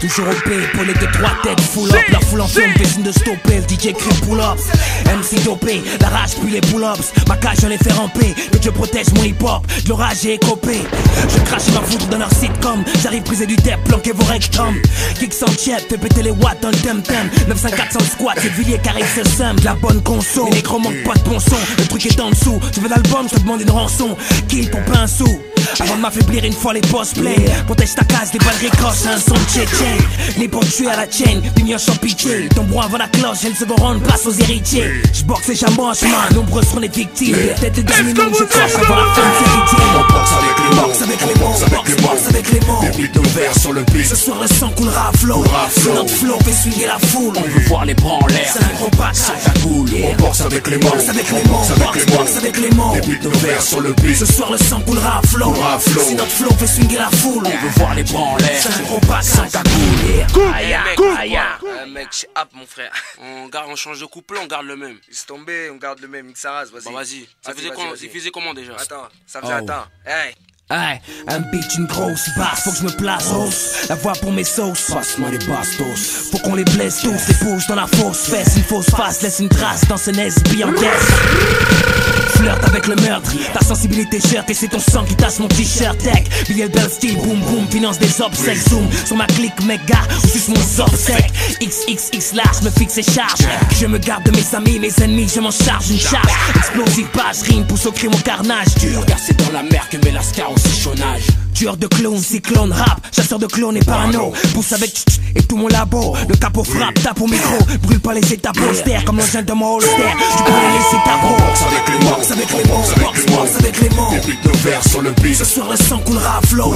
Toujours au P, épaulé de 3 têtes, full up. La foule en fait, on fait signe de stopper. Le DJ crie pull up. MC dopé, la rage puis les pull-ups. Ma cage, je les fais ramper. Que Dieu protège mon hip-hop. De l'orage et écopé. Je crache ma foudre dans leur sitcom. J'arrive briser du tep, planquer vos rectums. Kick sans chef, fait péter les watts dans le temtem. 954 sans le squat, c'est Villiers qui arrive ce seum. De la bonne conso, les négros manquent pas de bon son. Le truc est en dessous, tu veux l'album, je te demande une rançon. Kill pour pas un sou. Avant de m'affaiblir une fois les boss play. Protège ta case, des balles ricoches, un son de tchétchène. Les pour tuer à la chaîne, pignon sans pitié. Ton bras avant la cloche, et le second round passe aux héritiers. J'boxe et j'amorce, man, nombreux seront les victimes. Tête et dernier nom, je crache avant la fin de héritier. On boxe avec les mots, boxe avec les mots, boxe avec les mots. Des beats ouverts sur le beat. Ce soir le sang coulera à flot. Notre flow fait swinguer la foule. On veut voir les bras en l'air. C'est un gros pack, ça cagoule. On boxe avec les mots, boxe avec les mots, boxe avec les mots. Des beats ouverts sur le beat. Ce soir le sang coulera à flot. Si notre flow fait swinguer la foule. On veut voir les bras en l'air. C'est un gros pack, ça cagoule. Mec, j'ai hâte mon frère. On change de couplet, on garde le même. Laisse tomber, on garde le même. Xaraz, vas-y. Bah vas-y. Il faisait comment déjà? Attends, ça faisait attends. Hey. Hey, un beat, une grosse basse, faut que je me place hausse. La voix pour mes sauces, passe-moi les bastos. Faut qu'on les blesse tous, les pouces dans la fausse fesse. Une fausse face, laisse une trace dans ce NSB en caisse. Flirte avec le meurtre, ta sensibilité cherte et c'est ton sang qui tasse mon t-shirt. Tech, billet belle style, boom boom, finance des obsèques. Zoom sur ma clique méga, ou juste mon obsèque. XXX large, me fixe et charge. Je me garde de mes amis, mes ennemis, je m'en charge une charge. Explosive page, rime, pousse au crime au carnage. Dur, car c'est dans la mer que met la scar au sichonnage. Tueur de clones, cyclone rap, chasseur de clones et parano. Pousse avec et tout mon labo. Le capot frappe, tape au micro. Brûle pas les états posters comme l'engin de mon holster. Tu peux les laisser ta bro. Boxe avec les mots, boxe avec les mots, boxe avec les mots. Des beats ouverts sur le beat. Ce soir le sang coulera à flot.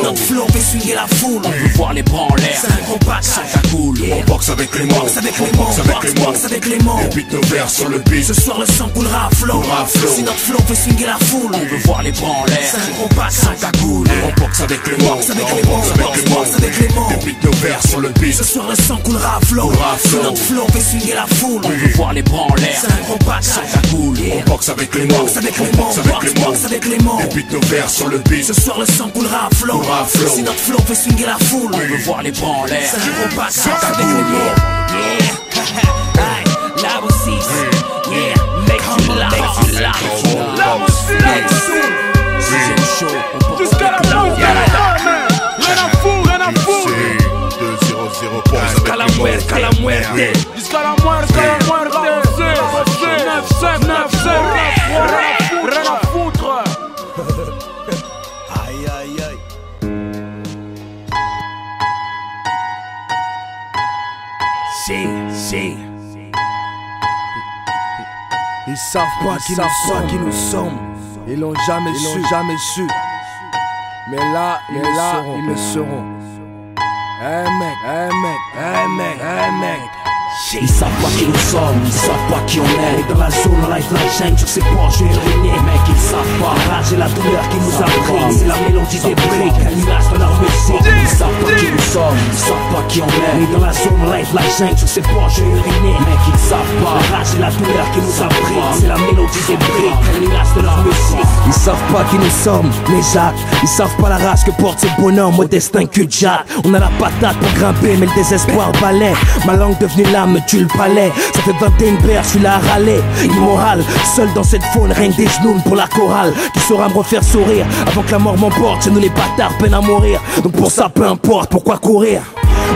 Notre flow fait swinguer la foule. On veut voir les bras en l'air. C'est un gros pack, ça cagoule. On boxe avec les mots, boxe avec les mots, boxe avec les mots. Des beats ouverts sur le beat. Ce soir le sang coulera à flot. Si notre flow fait swinguer la foule. On veut voir les bras en l'air. C'est un gros pack, ça cagoule. On boxe avec les mots, boxe avec les mots, boxe avec les mots. Des beats ouverts sur le beat. Ce soir le sang coulera à flot. Si notre flow fait swinguer la foule. On veut voir les bras en l'air. C'est un gros pack, ça cagoule. On boxe avec les mots, boxe avec les mots, boxe avec les mots. Des beats ouverts sur le beat. Ce soir le sang coulera à flot. Si notre flow fait swinguer la foule. On veut voir les bras en l'air. C'est un gros pack, ça cagoule. Yeah, Labo 6. Yeah, make you laugh. Labo 6. Jusqu'à la fin, rien à foutre, rien à foutre. 2-0-0, boxe avec les mots. Jusqu'à la muerte, jusqu'à la muerte. 9-5, 9-5, rien à foutre. Aïe aïe aïe. Si. Ils savent pas qui nous sommes. Ils l'ont jamais su. Mais là, ils le seront. Hey mec. Ils savent pas qui nous sommes, ils savent pas qui on est. Et dans la zone, life chaîne sur ses porches urinés. Mec, ils savent pas, la rage et la douleur qui nous a pris. C'est la mélodie des briques, un nuage dans leur musique. Ils savent pas qui nous sommes, ils savent pas qui on est. Et dans la zone, life chaîne sur ses porches urinés. Mec, ils savent pas, la rage et la douleur qui nous a pris. C'est la mélodie des briques, un nuage de leur musique. Ils savent pas qui nous sommes, les Jacques. Ils savent pas la rage que porte ces bonhommes, modeste un cul de jatte. On a la patate pour grimper, mais le désespoir balai. Ma langue devenue lame me tue le palais. Ça fait 21 paires, je suis là à râler. Immoral, seul dans cette faune, rien que des genoux pour la chorale. Qui saura me refaire sourire avant que la mort m'emporte. Chez nous les bâtards peinent à mourir. Donc pour ça, peu importe, pourquoi courir?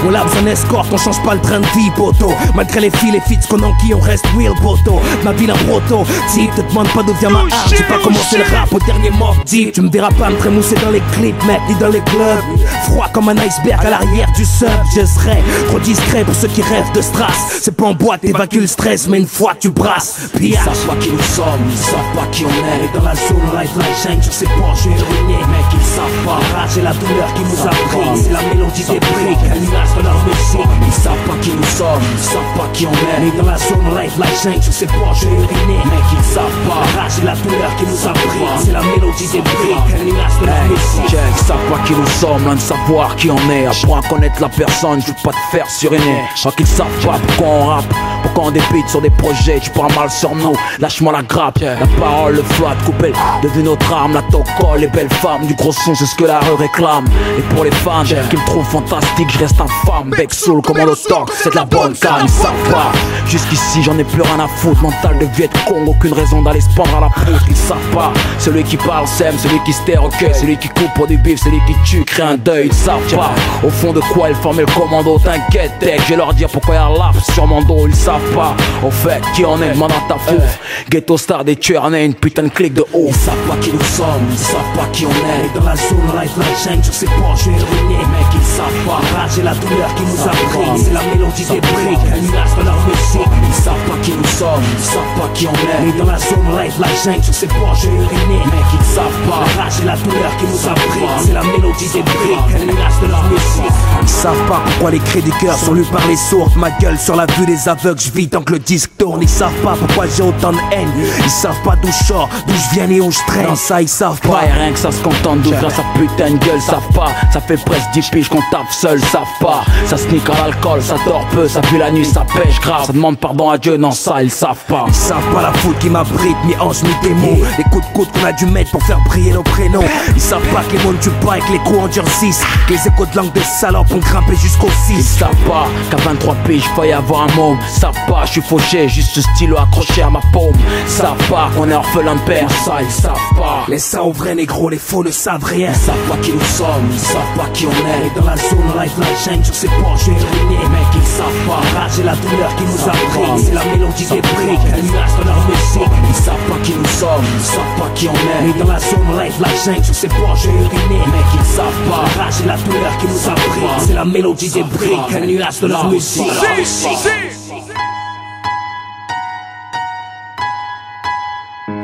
On l'a besoin d'escorte, on change pas le train de vie, poteau. Malgré les filles, les fits qu'on enquille, on reste real, poteau. Ma ville un proto, si te demande pas d'où vient ma art. J'ai pas commencé le rap au dernier mort deep. Tu me verras pas me trémousser dans les clips, mec, ni dans les clubs. Froid comme un iceberg à l'arrière du sub. Je serai trop discret pour ceux qui rêvent de strass. C'est pas en boîte, t'évacues le stress, mais une fois tu brasses. Ils savent pas qui nous sommes, ils savent pas qui on est. Et dans la zone, life chaîne sur ses porches urinés. Mec, ils savent pas, la rage et la douleur qui nous a pris. C'est la mélodie des briques, nuages de leur musique. Ils savent pas qui nous sommes, ils savent pas qui on est. Mais dans la zone live, la jungle sur ces porches urinés. Mec, ils savent pas. La rage et la douleur qui nous a pris, c'est la mélodie des briques, un nuage de leur musique. Ils savent pas qui nous sommes, loin de savoir qui on est. Apprends à connaître la personne, je veux pas te faire suriner. Je crois qu'ils savent pas pourquoi on rappe, pourquoi on débite sur des projets. Tu parles mal sur nous, lâche-moi la grappe. La parole, le float coupé, devenu notre arme. La toco, les belles femmes, du gros son, c'est ce que la rue réclame. Et pour les fans qui me trouvent fantastique, je reste infâme. Bec soul, commando talk, c'est de la bonne canne. Ils savent pas, jusqu'ici j'en ai plus rien à foutre. Mental de Viet Cong, aucune raison d'aller se pendre à la poutre. Ils savent pas, celui qui parle sème, celui qui se terre, ok. Celui qui coupe pour du bif, celui qui tue, crée un deuil. Ils savent pas, au fond de quoi ils formaient le commando. T'inquiète, tech, je vais leur dire pourquoi y'a l'ap sur mon dos. Ils savent pas, au fait, qui on est, demande à ta fouf. Ghetto star des tueurs, on est une putain de clique de haut. Ils savent pas qui nous sommes, ils savent pas qui on est. Et dans la zone live, la jungle sur ces porches urinés. Mec, ils savent pas, la rage et la douleur qui nous a pris, c'est la mélodie des briques, un nuage de leur musique. Ils savent pas qui nous sommes, ils savent pas qui on est. Mais dans la zone live, la jungle sur ces porches urinés. Mec, ils savent pas, la rage et la douleur qui nous a pris, c'est la mélodie des briques, un nuage de leur musique. Ils savent pas pourquoi les cris du cœur sont lus par les sourds. Ma gueule sur la vue des aveugles, je vis tant que le disque tourne. Ils savent pas pourquoi j'ai autant de haine. Ils savent pas d'où je sors, d'où je viens et où je traîne. Non, ça ils savent pas. Ouais, rien que ça se contente d'ouvrir sa putain de gueule. Savent pas, ça fait presque 10 piges qu'on tape seul. Savent pas, ça sneak à l'alcool, ça dort peu, ça pue la nuit, ça pêche grave. Ça demande pardon à Dieu, non ça ils savent pas. Ils savent pas la faute qui m'abrite, ni hanche, ni démon. Les coups de coude qu'on a dû mettre pour faire briller nos prénoms. Ils savent pas que les mondes du bas et que les coups endurcissent. Que les échos de langue de salope ont grimpé jusqu'au 6. Ils savent pas qu'à 23 piges, faille avoir un môme. Savent pas, je suis fauché, juste ce stylo accroché à ma paume. Savent pas qu'on est orphelin de père, ça ils savent pas. Les ça aux vrais négros, les faux ne savent rien. Ils savent pas qui nous sommes, ils savent pas qui on est. Et dans la zone live, la jungle sur ces porches urinés. Mec, ils savent pas, la rage et la douleur qui nous a pris, c'est la mélodie des briques, un nuage de leur musique. Ils savent pas qui nous sommes, ils savent pas qui on est. Mais dans la zone live, la jungle sur ces porches urinés. Mec, ils savent pas, la rage et la douleur qui nous a pris, c'est la mélodie des briques, un nuage de leur musique.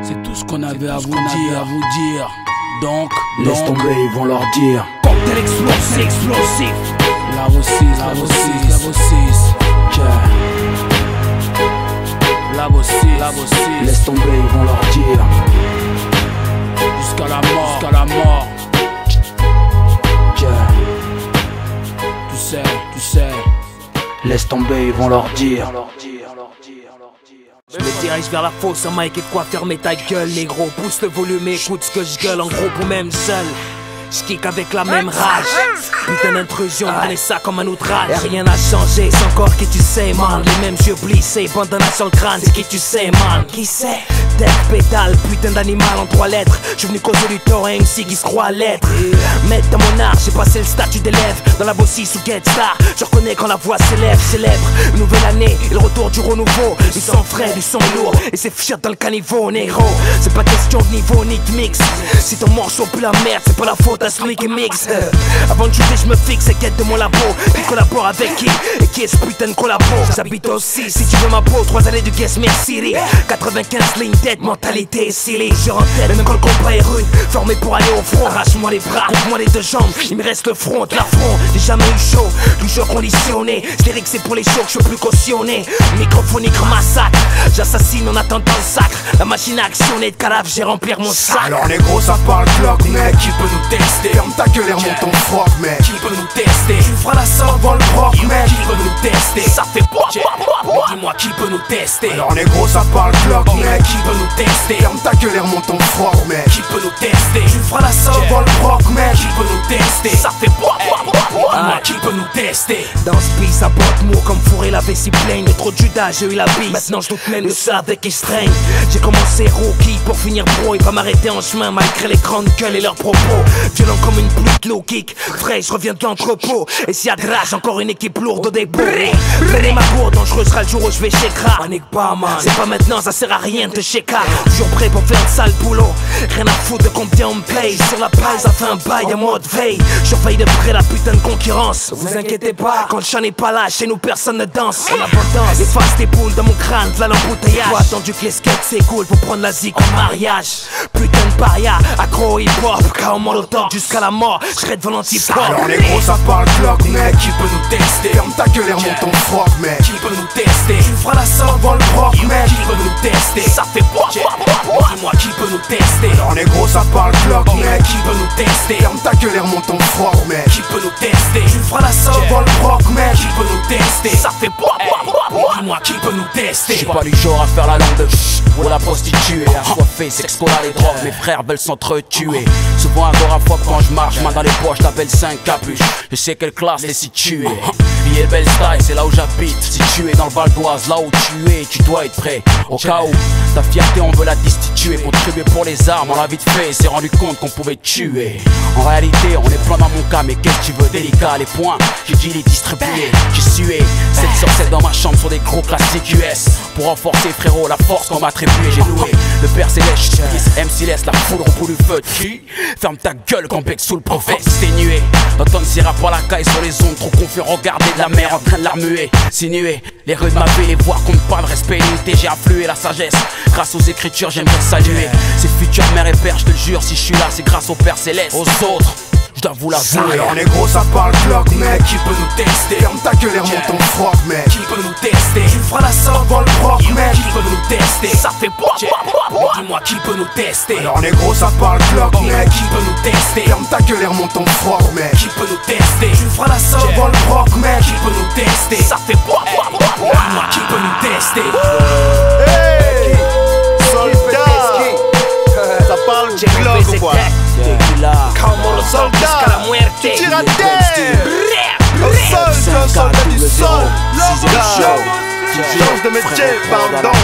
C'est tout ce qu'on avait à vous dire. Donc, laisse tomber, ils vont leur dire. Cocktail explosif. La aussi. Laisse tomber, ils vont leur dire. Jusqu'à la mort. Tu sais. Laisse tomber, ils vont leur dire. Je me dirige vers la fosse, un mic et de quoi fermer ta gueule, négro. Pousse le volume et écoute ce que je gueule, en gros pour même seul. J'kick avec la même rage. Putain d'intrusion, prenez ça comme un outrage. Et rien n'a changé, c'est encore qui tu sais, man. Les mêmes yeux plissés, bandana sur le crâne, c'est qui tu sais, man. Qui c'est? Tech pétale, putain d'animal en 3 lettres. J'suis venu causer du tort à MC qui se croit à l'être. Maître dans mon art, j'ai passé le statut d'élève. Dans la bossie sous Get Star, je reconnais quand la voix s'élève, célèbre. Une nouvelle année et le retour du renouveau. Du sang frais, du son lourd, et c'est fier dans le caniveau, négro. C'est pas question de niveau ni de mix. Si ton morceau pue la merde, c'est pas la faute à celui qui mixe. Avant de juger, je me fixe et quête de mon labo. Qui collabore avec qui? Et qui est ce putain de collabo? J'habite aussi, si tu veux ma peau, 3 années de Guess Me City. 95 lignes tête, mentalité scellée. J'ai en tête, même quand le combat est rude. Formé pour aller au front, arrache-moi les bras, coupe-moi les 2 jambes. Il me reste le front, de l'affront. J'ai jamais eu chaud, toujours conditionné. Stérique, c'est pour les shows que je suis plus cautionné. Microphonique, massacre. J'assassine en attendant le sacre. La machine à actionner de cadavre, j'ai remplir mon sac. Alors les gros ça parle clock, mec. Qui peut nous tester? Ferme ta gueule et remonte ton froc, mec. Qui peut nous tester? Tu feras la sorte avant le rock, mec. Qui peut nous tester? Ça fait quoi? Dis-moi qui peut nous tester? Alors les gros ça parle clock, mec. Qui peut nous tester? Ferme ta gueule et remonte ton froc, mec. Qui peut nous tester? Tu feras la sorte avant le rock, mec. Qui peut nous tester? Ça fait quoi? Dis-moi qui peut nous tester? Dans ce pays ça botte mou comme fourrer la vessie pleine. De trop de Judas, j'ai eu la bise. Maintenant je doute même de ça avec Estreigne. J'ai commencé rookie pour finir pro et pas m'arrêter en chemin malgré les grandes gueules et leurs propos. Violent comme une pluie de low kick. Frais, je reviens de l'entrepôt. Et s'il y a de rage, encore une équipe lourde au dépôt. Prenez ma cour, dangereux sera le jour où je vais chez Kra. Panique pas, man. C'est pas maintenant, ça sert à rien de chez K. Toujours prêt pour faire le sale boulot. Rien à foutre de combien on me paye. Sur la paille, ça fait un bail à mode veille. Je surveille de près la putain de concurrence. sens. Vous inquiétez pas, quand le chant n'est pas là, chez nous personne ne danse. On abondance, efface tes boules dans mon crâne, v'là l'embouteillage. Toi attendu que les skates c'est cool pour prendre la zik en mariage. Putain de paria, accro au hip-hop, KO molotov jusqu'à la mort, j'serais devant l'anti-pop. Alors les gros ça parle clock mec, qui peut nous tester? ferme ta gueule et remonte ton froc mec. Qui peut nous tester? Tu feras la sorte dans le broc mec. Qui peut nous tester? Ça fait quoi? Dis-moi qui peut nous tester? Alors les gros ça parle clock mec, Qui peut nous tester? ferme ta gueule et remonte ton froc mec. Qui peut nous tester? Tu feras la sorte dans le broc mec. Qui peut nous tester? Ça fait quoi? Dis-moi qui peut nous tester? J'suis pas du genre à faire la langue de ou la prostituée, assoiffée, s'excola les drogues, mes frères veulent s'entretuer. Souvent agoraphobe quand je marche, main dans les poches, t'appelles 5 capuches. Je sais quelle classe les situer. Billet belle style, c'est là où j'habite. Situé dans le Val d'Oise, là où tu es, tu dois être prêt. Au cas où ta fierté on veut la destituer. Contribuer pour les armes, on l'a vite fait, s'est rendu compte qu'on pouvait tuer. En réalité on est plein dans mon cas, mais qu'est-ce que tu veux? Délicat les points, j'ai dit les distribuer. J'ai sué 7 sur 7 dans ma chambre sur des gros classiques US. Pour renforcer frérot la force qu'on m'a attribuée. J'ai loué le père céleste, MC laisse la foudre au bout du feu. Ferme ta gueule quand bec sous le prophète. Exténué, l'automne s'ira pas la caille sur les ondes. Trop confus, regarder de la mer en train de la remuer. Sinuer, les rues de ma ville, les voir compte pas de respect, l'unité. J'ai afflué la sagesse, grâce aux écritures j'aimerais saluer ces futurs mères et pères, je te le jure. Si je suis là c'est grâce au père céleste. Aux autres je dois vous l'avouer. Alors les gros ça parle clock mec. Qui peut nous tester? Ferme ta gueule et remonte ton froc mec. Qui peut nous tester? Tu feras la sorte dans le broc mec. Qui peut nous tester? Ça fait quoi? Dis-moi qui peut nous tester? Alors les gros ça parle clock mec. Qui peut nous tester? Ferme ta gueule et remonte ton froc mec. Qui peut nous tester? Tu feras la sorte dans le broc mec. Qui peut nous tester? Ça fait quoi? Dis-moi qui peut nous tester? Hey, soldat, ça parle du Glock ou quoi? Soldat jusqu'à la muerte. Tire à terre. Au sol, soldat du sol. Change de métier, pardon.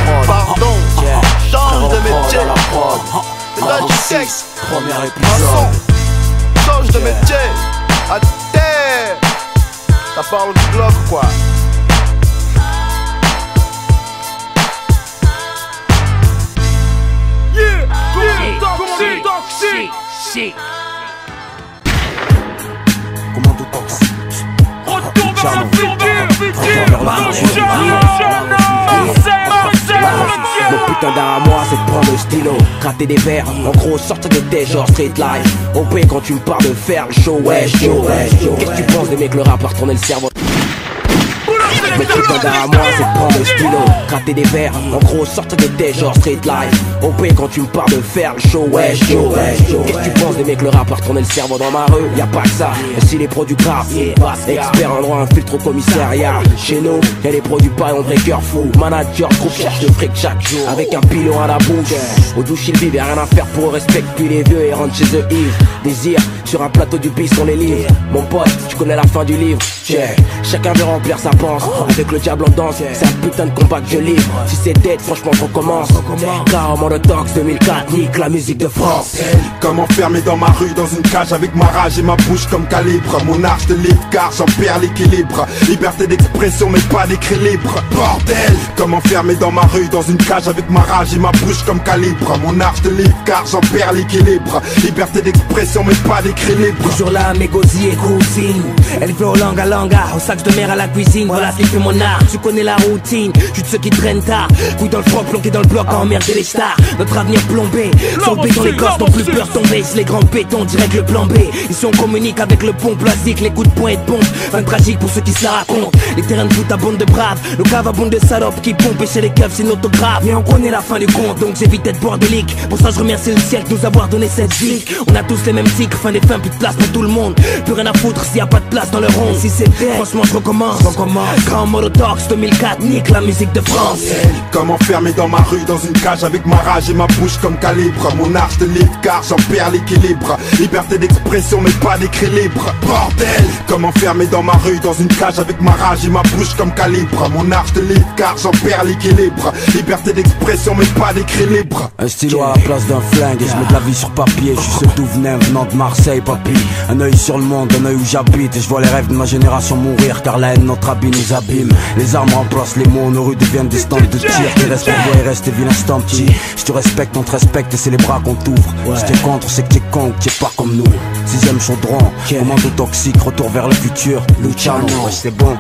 Change de métier. C'est là du sexe. Premier épisode. Change de métier. À terre. Ça parle du Glock ou quoi? Commando toxique. Retour vers le futur. Mon putain d'art à moi c'est de prendre le stylo, gratter des verres, en gros sortir de tes genre street life. OP quand tu me parles de faire le show, ouais, show. Qu'est-ce que tu penses des mecs le rap à retourner le cerveau? Mon putain d'art à moi c'est de prendre le stylo, gratter des verres, en gros sortir de tes genre street life. OP quand tu me parles de faire le show, ouais, show. Qu'est-ce que tu penses des mecs le rap à retourner le cerveau dans ma rue? Y'a pas que ça, et si les produits graves, expert en droit, infiltre au commissariat. Chez nous, y'a les produits pareils, on breaker fou. Manager, groupe cherche le fric chaque jour, avec un pilon à la bouche. Au douche ils vivent, y'a rien à faire pour eux, respecte plus les vieux et rentrent chez eux Yves. Désir, sur un plateau du bis on les livre. Mon pote, tu connais la fin du livre. Chacun veut remplir sa panse, avec le diable en danse. C'est un putain de combat que je livre. Si c'est dead, franchement on recommence. Car mon Tox 2004, nique la musique de France. Comme enfermé dans ma rue, dans une cage avec ma rage et ma bouche comme calibre. Mon arche de livre car j'en perds l'équilibre. Liberté d'expression mais pas d'écrit libre. Bordel. Comme enfermé dans ma rue, dans une cage avec ma rage et ma bouche comme calibre. Mon arche de livre car j'en perds l'équilibre. Liberté d'expression mais pas d'écrit libre. Toujours là mes gosiers et cousines. Elle veut au langa langa, au sac de mer à la cuisine. Voilà ce qui fait mon art, tu connais la routine. Je suis de ceux qui traînent tard, couille dans le froc, planqué dans le bloc à emmerder les stars. Notre avenir plombé, sans béton les gosses n'ont plus peur tomber. C'est les grands bétons, direct le plan B. Ici on communique avec le pont plastique, les coups de poing et de pompe. Fin tragique pour ceux qui se la racontent. Les terrains de foot abondent de braves, le cave abonde de salopes qui pompent. Et chez les keufs c'est une autographe. Mais on connaît la fin du compte, donc j'évite d'être bordélique. Pour ça je remercie le ciel de nous avoir donné cette vie. On a tous les mêmes cycles, fin des fins, plus de place pour tout le monde. Plus rien à foutre s'il y a pas de place dans le rond. Si c'est vrai, franchement je recommence. Grand Monotox 2004, nique la musique de France. Comme enfermé dans ma rue, dans une cage avec ma rage et ma bouche comme calibre. Mon arche de livre car j'en perds l'équilibre. Liberté d'expression mais pas d'écrit libre. Bordel. Comme enfermé dans ma rue, dans une cage avec ma rage et ma bouche comme calibre. Mon arche de livre car j'en perds l'équilibre. Liberté d'expression mais pas d'écrit libre. Un stylo à la place d'un flingue et je mets de la vie sur papier. Je suis ce tout venant de Marseille, papy. Un œil sur le monde, un œil où j'habite. Et je vois les rêves de ma génération mourir car la haine notre habit nous habite. bim. Les armes remplacent les mots, nos rues deviennent des stands de tir. Qui reste pour moi et reste vilain stand petit. Si tu respectes, on te respecte et c'est les bras qu'on t'ouvre. Si t'es contre, c'est que t'es con, que t'es pas comme nous. 6ème chaudron, commando toxique, retour vers le futur. Luciano, ouais c'est bon.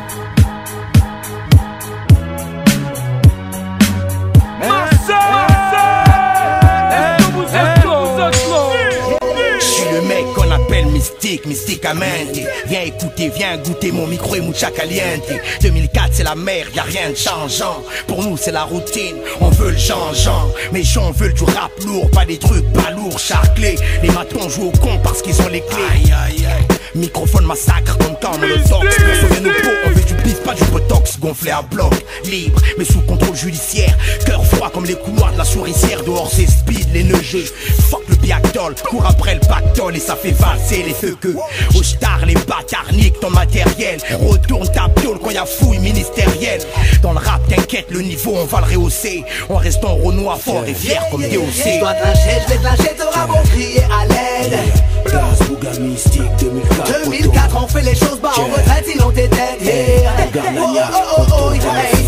Mysticamente. Viens écouter, viens goûter, mon micro est mucha caliente. 2004 c'est la mer, y'a rien de changeant. Pour nous c'est la routine, on veut le changeant. Mais gens veulent du rap lourd, pas des trucs pas lourds, charclés. Les matons jouent au con parce qu'ils ont les clés. Aïe aïe aïe. Microphone massacre comme quand on le tox. Pour sauver nos peaux, on veut du bif, pas du botox. Gonflé à bloc, libre, mais sous contrôle judiciaire. Cœur froid comme les couloirs de la souricière. Dehors c'est speed, les neigeux. Fuck le biactol, cours après le pactole et ça fait valser les feux que. Au star, les bâtards niquent ton matériel. Retourne ta piole quand y'a fouille ministérielle. Dans le rap, t'inquiète, le niveau on va le rehausser. En restant Renoir fort et fier comme DOC. Je dois te lâcher, je vais te lâcher, t'auras beau crier à l'aide. Place Bouga Mystique 2004 on fait les choses bas en retraite sinon t'es dead here.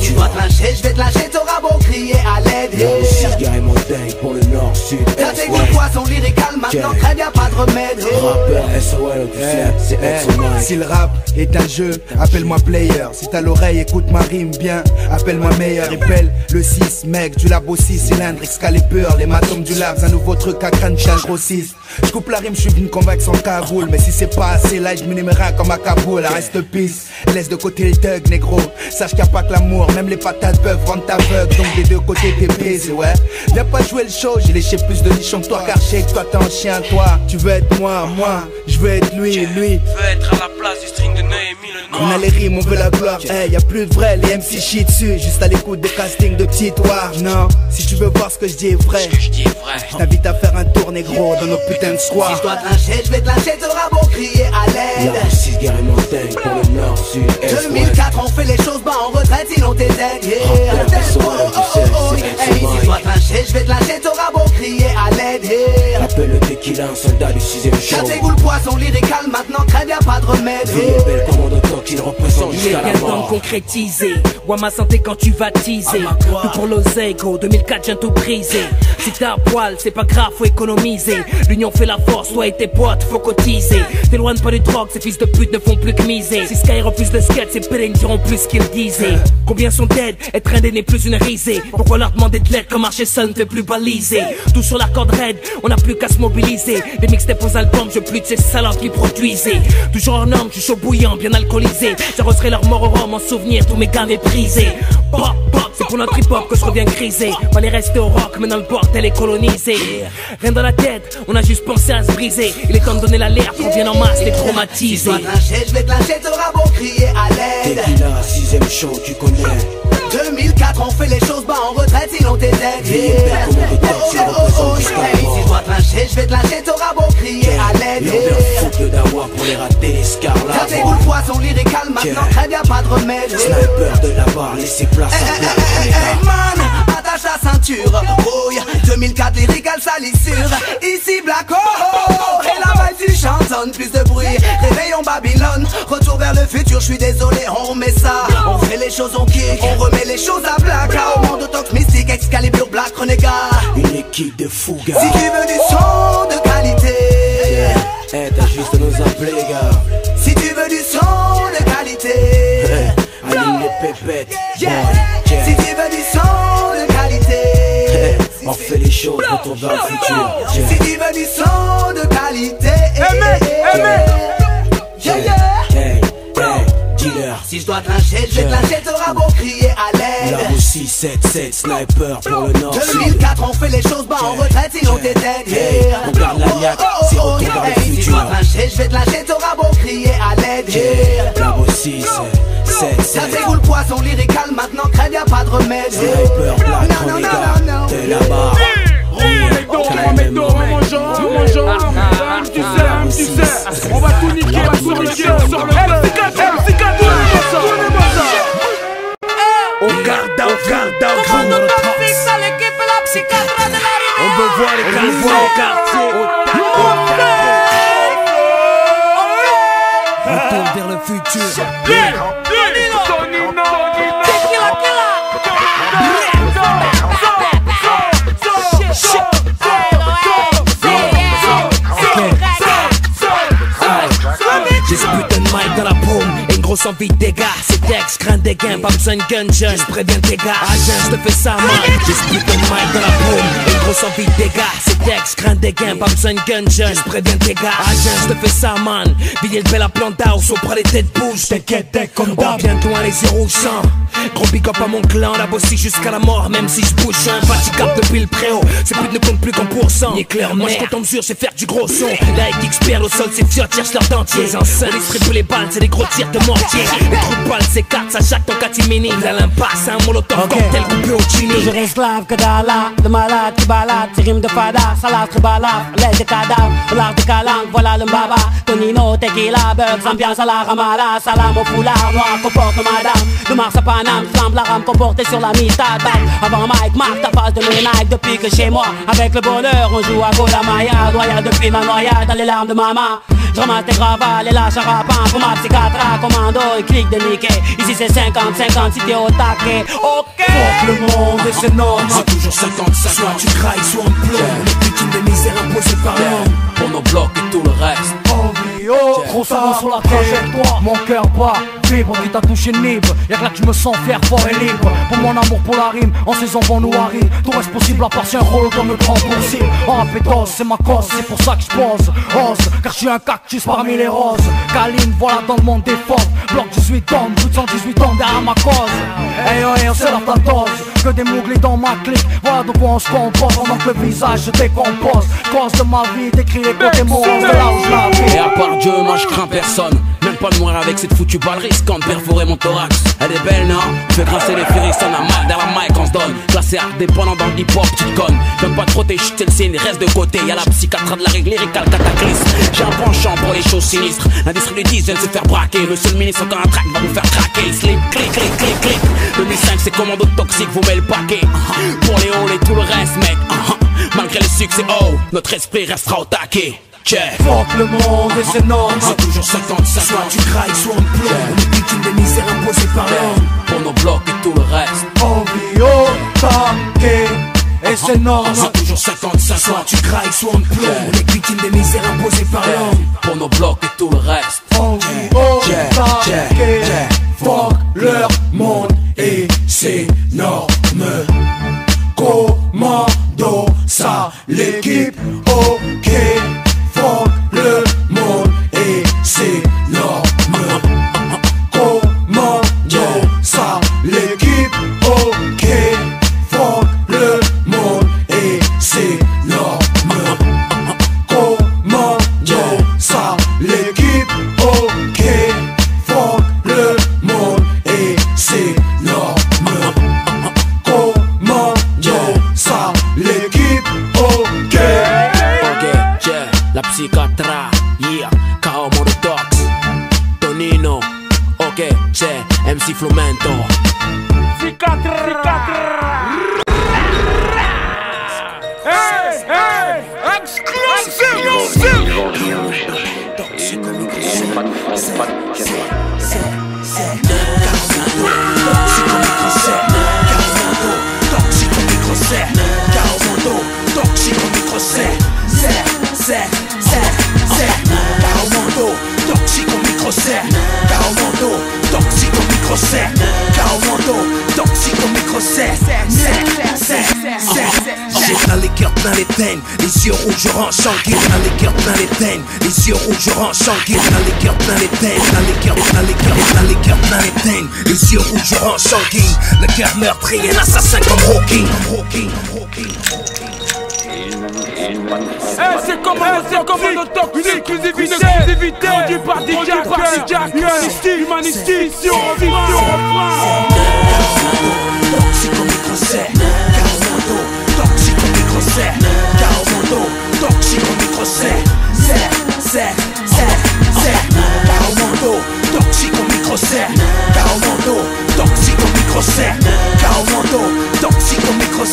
Tu dois te lâcher, je vais te lâcher, t'auras beau crier à l'aide. Cigare et mon dingue pour le nord sud. T'as tes goûts de poisson lyrical maintenant très bien pas de remède. Rappeur SOL, c'est SOL. Si le rap est un jeu, appelle-moi player. Si t'as l'oreille, écoute ma rime bien, appelle-moi meilleur. Épelle le 6, mec, du labo 6 cylindres, Excalibur, les matomes du labs, un nouveau truc à crâne, chien grossiste. J'coupe la rime, j'suis venu convaincre sans cagoule. Mais si c'est pas assez, là j'mets mes reins comme à Kaboul. Reste pisse, laisse de côté les thugs, négro. Sache qu'il y a pas que l'amour, même les patates peuvent rendre aveugle. Donc des deux côtés t'es baisé, ouais. Viens pas jouer le show, j'ai léché plus de nichons que toi. Car je sais que toi t'es un chien, toi. Tu veux être moi, je veux être lui. Je veux être à la place du string de Noémie le noir. On a les rimes, on veut la gloire. Hey, y'a plus de vrai, les MC chient dessus. Juste à l'écoute des castings de petits toits. Non, si tu veux voir ce que je dis est vrai, je t'invite à faire un tour, négro, dans nos putains de soirs. Si je dois te lâcher, je vais te lâcher, t'auras beau crier à l'aide. Cigare et mon dingue pour le nord sud. 2004 on fait les choses bas en retraite sinon t'es dead here. Si je dois te lâcher, je vais te lâcher, t'auras beau crier à l'aide here. Appelle le tequila, un soldat du 6ème show. T'as tes goûts le poisson lyrical maintenant très bien pas de remède. Belle commande autant qu'il représente jusqu'à la bien temps de mort. concrétiser. Vois ma santé quand tu vas teaser. Tout pour l'oseille, 2004 viens tout briser. Si t'es à poil, c'est pas grave, faut économiser. L'union fait la force, toi et tes potes, faut cotiser. T'éloigne pas du drogue, ces fils de pute ne font plus que miser. Si Sky refuse le skate, ces périls diront plus qu'ils disaient. Combien sont dead, être indé n'est plus une risée. Pourquoi leur demander de l'aide quand marcher seul ne fait plus baliser. Tout sur la corde raide, on n'a plus qu'à se mobiliser. Des mixtapes aux albums, je plus de ces salades qui produisaient. Toujours en norme, je suis chaud bouillant, bien alcoolisé. J'arroserai leur mort au rhum en souvenir, tous mes gars méprisés. Pop, pop, c'est pour notre hip-hop que je reviens criser. Fallait rester au rock, mais dans le bordel est colonisé. Rien dans la tête, on a juste pensé à se briser. Il est temps de donner l'alerte, on vient en masse, les traumatiser. Si je dois te lâcher, je vais te lâcher, t'auras beau crier à l'aide. Tequila, 6ème show, tu connais. 2004 on fait les choses bas en retraite sinon t'es dead here. Si je dois te lâcher, je vais te lâcher, t'auras beau crier à l'aide. Faut que d'avoir pour les rater les scars là. T'as tes goûts de poisson lyrical maintenant très bien pas de remède. Sniper de la barre, laissez place à plat. Hey man, attache la ceinture. Rouille, 2004 lyrical salissure. Ici Black oh, et la vibe du chanson, plus de bruit. Réveillons Babylone, retour vers le futur, je suis désolé, on remet ça. On fait les choses, on kick, on remet les choses à Black. Au monde tox mystique, Excalibur, Black Renégat. Une équipe de fous gars. Si tu veux du son de qualité, hey, t'as juste à nous appeler gars. si tu veux du son de qualité, Aligne les pépettes. si tu veux du son de qualité, on fait les choses, retour vers le futur. si tu veux du son de qualité, dealer. si je dois te lâcher, je vais te lâcher, t'auras beau crier à l'aide. Là aussi 7-7, sniper pour le nord. 2004 on fait les choses bas en retraite sinon t'es dead here. On garde la niaque, c'est retour vers le Si je futur. dois te lâcher, je vais te lâcher, t'auras beau crier à l'aide here. Là aussi 7-7. T'as tes goûts le poisson lyrical maintenant très bien pas de remède. Sniper, Black Renégat, t'es là-bas. Tu sais, on va tout niquer, sur le cœur, sur le cœur. On garde, On veut voir les quartiers. Retour vers le futur. J'ai ce putain de mic dans la paume et une grosse envie de dégâts. C'est texte, crains des gains, pas besoin de gun jeune. Je préviens tes gars, à jeun, je te fais ça man. J'ai ce putain de mic dans la paume et une grosse envie de dégâts. C'est texte, crains des gains, pas besoin de gun jeune. Je préviens tes gars, à jeun, je te fais ça man. Billet de belle planta, au sopra les têtes bougent. T'inquiète, t'es comme d'hab. Bientôt un les yeux rougeants. Gros big up à mon clan, la bossie jusqu'à la mort. Même si je bouge, je suis infatigable depuis le préau. C'est plus ne compte plus qu'en pourcent. Moi je compte en mesure, c'est faire du gros son. La XX perd au sol, c'est fiottes, cherche leur dentier. On distribue les balles, c'est des gros tirs de mortier. Les trous de balles, c'est 4, ça chaque ton catimini. La l'impasse, c'est un molotov cocktail coupé au chini. Toujours esclave que d'Allah, de malade qui balade, c'est rime de fada, salade de balade, l'aide de cadavre, l'art de calanque, voilà le mbaba. Tonino, tequila, bugs, ambiance à la ramada, salam au foulard, noir, comporte madame. De Mars à Paname, semble la rame comportée sur la mitad. Avant Mike, marque ta face de mes Nike depuis que chez moi. Avec le bonheur, on joue à Gola Maya, royal depuis ma noyade, dans les larmes de maman. Je ramasse tes gravats, les lâches à rapin, pour ma psychiatra, commando et clic de niquer. Ici c'est 50-50 si t'es au taquet. Ok. Fuck le monde et c'est normal. C'est toujours 50, soit tu crailles, soit on plombe. Les victimes des misères imposées par l'homme. Pour nos blocs et tout le reste. Oh, trop savant sur la trajectoire. Mon cœur bat, vibre, qui t'a touché nibre. Y'a que là que je me sens fier, fort et libre. Pour mon amour pour la rime, en ces enfants noiris. Tout reste possible à part si un rôle comme le grand pour cible. En répétance, c'est ma cause, c'est pour ça que je pose. Ose, car je suis un cactus parmi les roses. Caline, voilà dans le monde des forces. Bloc 18 ans, plus de 118 ans derrière ma cause. Hey, hey, c'est la ta dose. Que des mouglés dans ma clique. Voilà de quoi on se compose. Pendant que le visage se décompose. Cause de ma vie, d'écrire les côtés morts de là où je la vis. Et à part Dieu, moi je crains personne. Même pas de mourir avec cette foutue balle risquant de perforer mon thorax. Elle est belle, non? Je fais grincer les frissons à mal derrière la mic on se donne. Classé art dépendant dans le hip hop, petite conne. J'aime pas trop tes chutes, c'est le reste de côté. Y'a la psychiatre de la règle lyricale cataclysme. J'ai un penchant pour les choses sinistres. L'industrie des 10 vient de se faire braquer. Monsieur le ministre, encore un track va vous faire craquer. Slip, clic, clic, clic, clic. Le Mi-5 c'est commando toxique, vous met le paquet. Pour les halls et tout le reste, mec. Malgré le succès, oh, notre esprit restera au taquet. Fuck le monde et c'est normal. C'est toujours 50, soit tu crailles, soit on plombe. Les victimes des misères imposées par l'homme. Pour nos blocs et tout le reste. On vit au taquet et c'est normal. C'est toujours 50, soit tu crailles, soit on plombe. Les victimes des misères imposées par l'homme. Pour nos blocs et tout le reste. On vit au taquet. Fuck leur monde et c'est normal. Commando, ça l'équipe, ok. Fuck le monde et c'est normal. Commando, ça l'équipe, ok. Fuck le monde et c'est normal. Commando, ça l'équipe, ok. Fuck le monde et c'est normal. Commando, ça l'équipe, ok. La psychiatra, yeah, Kao Monotox, Tonino, ok, c'est MC Flumento. Psychiatra. Hey, hey, exclusive. J'ai dans les cœurs plein les peines, les yeux rouges orange sanguine. Dans les cœurs plein les peines, les yeux rouges orange sanguine. Dans les cœurs plein les peines, dans les cœurs plein les peines, les yeux rouges orange sanguine. Le cœur meurtri, un assassin comme Rocky. C'est comme un toxique, une exclusivité produit par DJ Humanity, si on revient sur toxique au micro, Caromondo, toxique au micro, Caromondo, toxique au micro, Caromondo, toxique au micro, Caromondo, toxique au micro,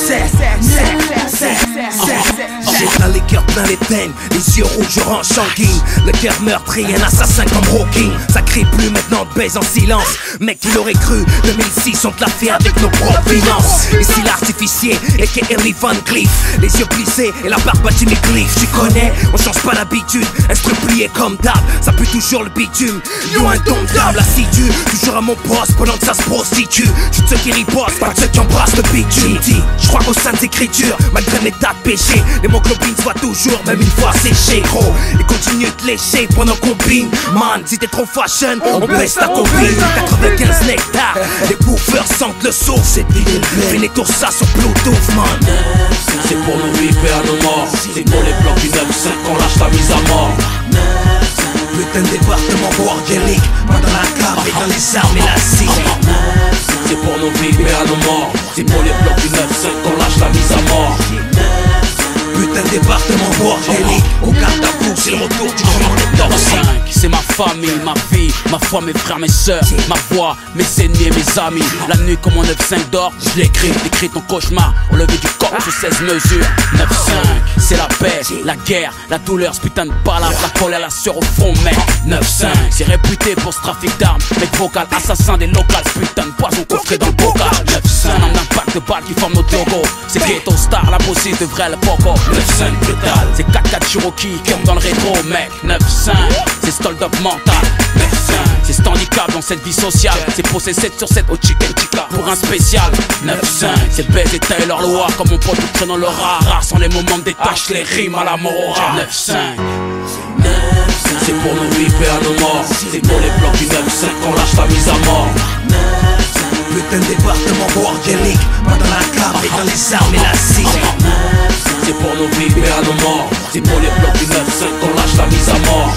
j'ai dans les cœurs plein les veines, les yeux rouges orange sanguine. Le cœur meurtri, un assassin comme Rocking. Ça crie plus maintenant, baise en silence. Mec, il aurait cru, 2006 on te l'a fait avec nos propres finances. Ici l'artificier, a.k.a. Lee Van Cleef. Les yeux plissés et la barbe à Jimmy Cliff. Tu connais, on change pas d'habitude. Instru plié comme d'hab, ça pue toujours le bitume. Yo indomptable, assidu, toujours à mon poste pendant que ça se prostitue. Je suis de ceux qui ripostent, pas de ceux qui embrassent le bitume. Je crois qu'aux saintes écritures, malgré mes tas de péchés, l'hémoglobine soit toujours, même une fois séché, gros. Et continue de lécher pendant qu'on bine. Man, si t'es trop fashion, on baisse ta copine. 95 nectar, les bouffeurs sentent le souffle. C'est pile, fais tout ça sur Bluetooth, man. C'est pour nos vivres et à nos morts. C'est pour les blocs du 9-5 qu'on lâche la mise à mort. Putain de département bordélique, pas dans la cave et dans les armes et la cire. C'est pour nos vivres et à nos morts. C'est pour les blocs du 9-5 qu'on lâche la mise à mort. Putain de département bordélique, au garde à bout, c'est le retour du commando toxique. C'est ma famille, ma vie, ma foi, mes frères, mes sœurs, ma voix, mes ennemis et mes amis. La nuit comme mon 9-5 dort, je l'écris, écris ton cauchemar au lever du corps sous 16 mesures. 9-5, c'est la paix, la guerre, la douleur, ce putain de balade, la colère, la sueur au fond, mec. 9-5, c'est réputé pour ce trafic d'armes, mec vocal, assassin des locales, ce putain de poison coffré dans le bocal. 9-5, un impact de balles qui forme notre logo. C'est Ghetto Star, la bossée de vrai le poco. 9-5 brutal, c'est 4-4 Cherokee, comme dans le rétro, mec. 9-5, c'est stand up mental. 9-5, c'est cet handicap dans cette vie sociale. C'est posé 7 sur 7 au chicken chica pour un spécial. 9-5, c'est baiser taille leur loi. Comme mon pote qui traîne dans le rare sans les moments de détache, les rimes à la morora. 9-5, c'est pour nos vivres et à nos morts. C'est pour les blocs du 9-5 qu'on lâche la mise à mort. Putain de département bordélique, pas dans la cave et dans les armes et la cire. C'est pour nos vivres et à nos morts. C'est pour les blocs du 9-5 qu'on lâche la mise à mort.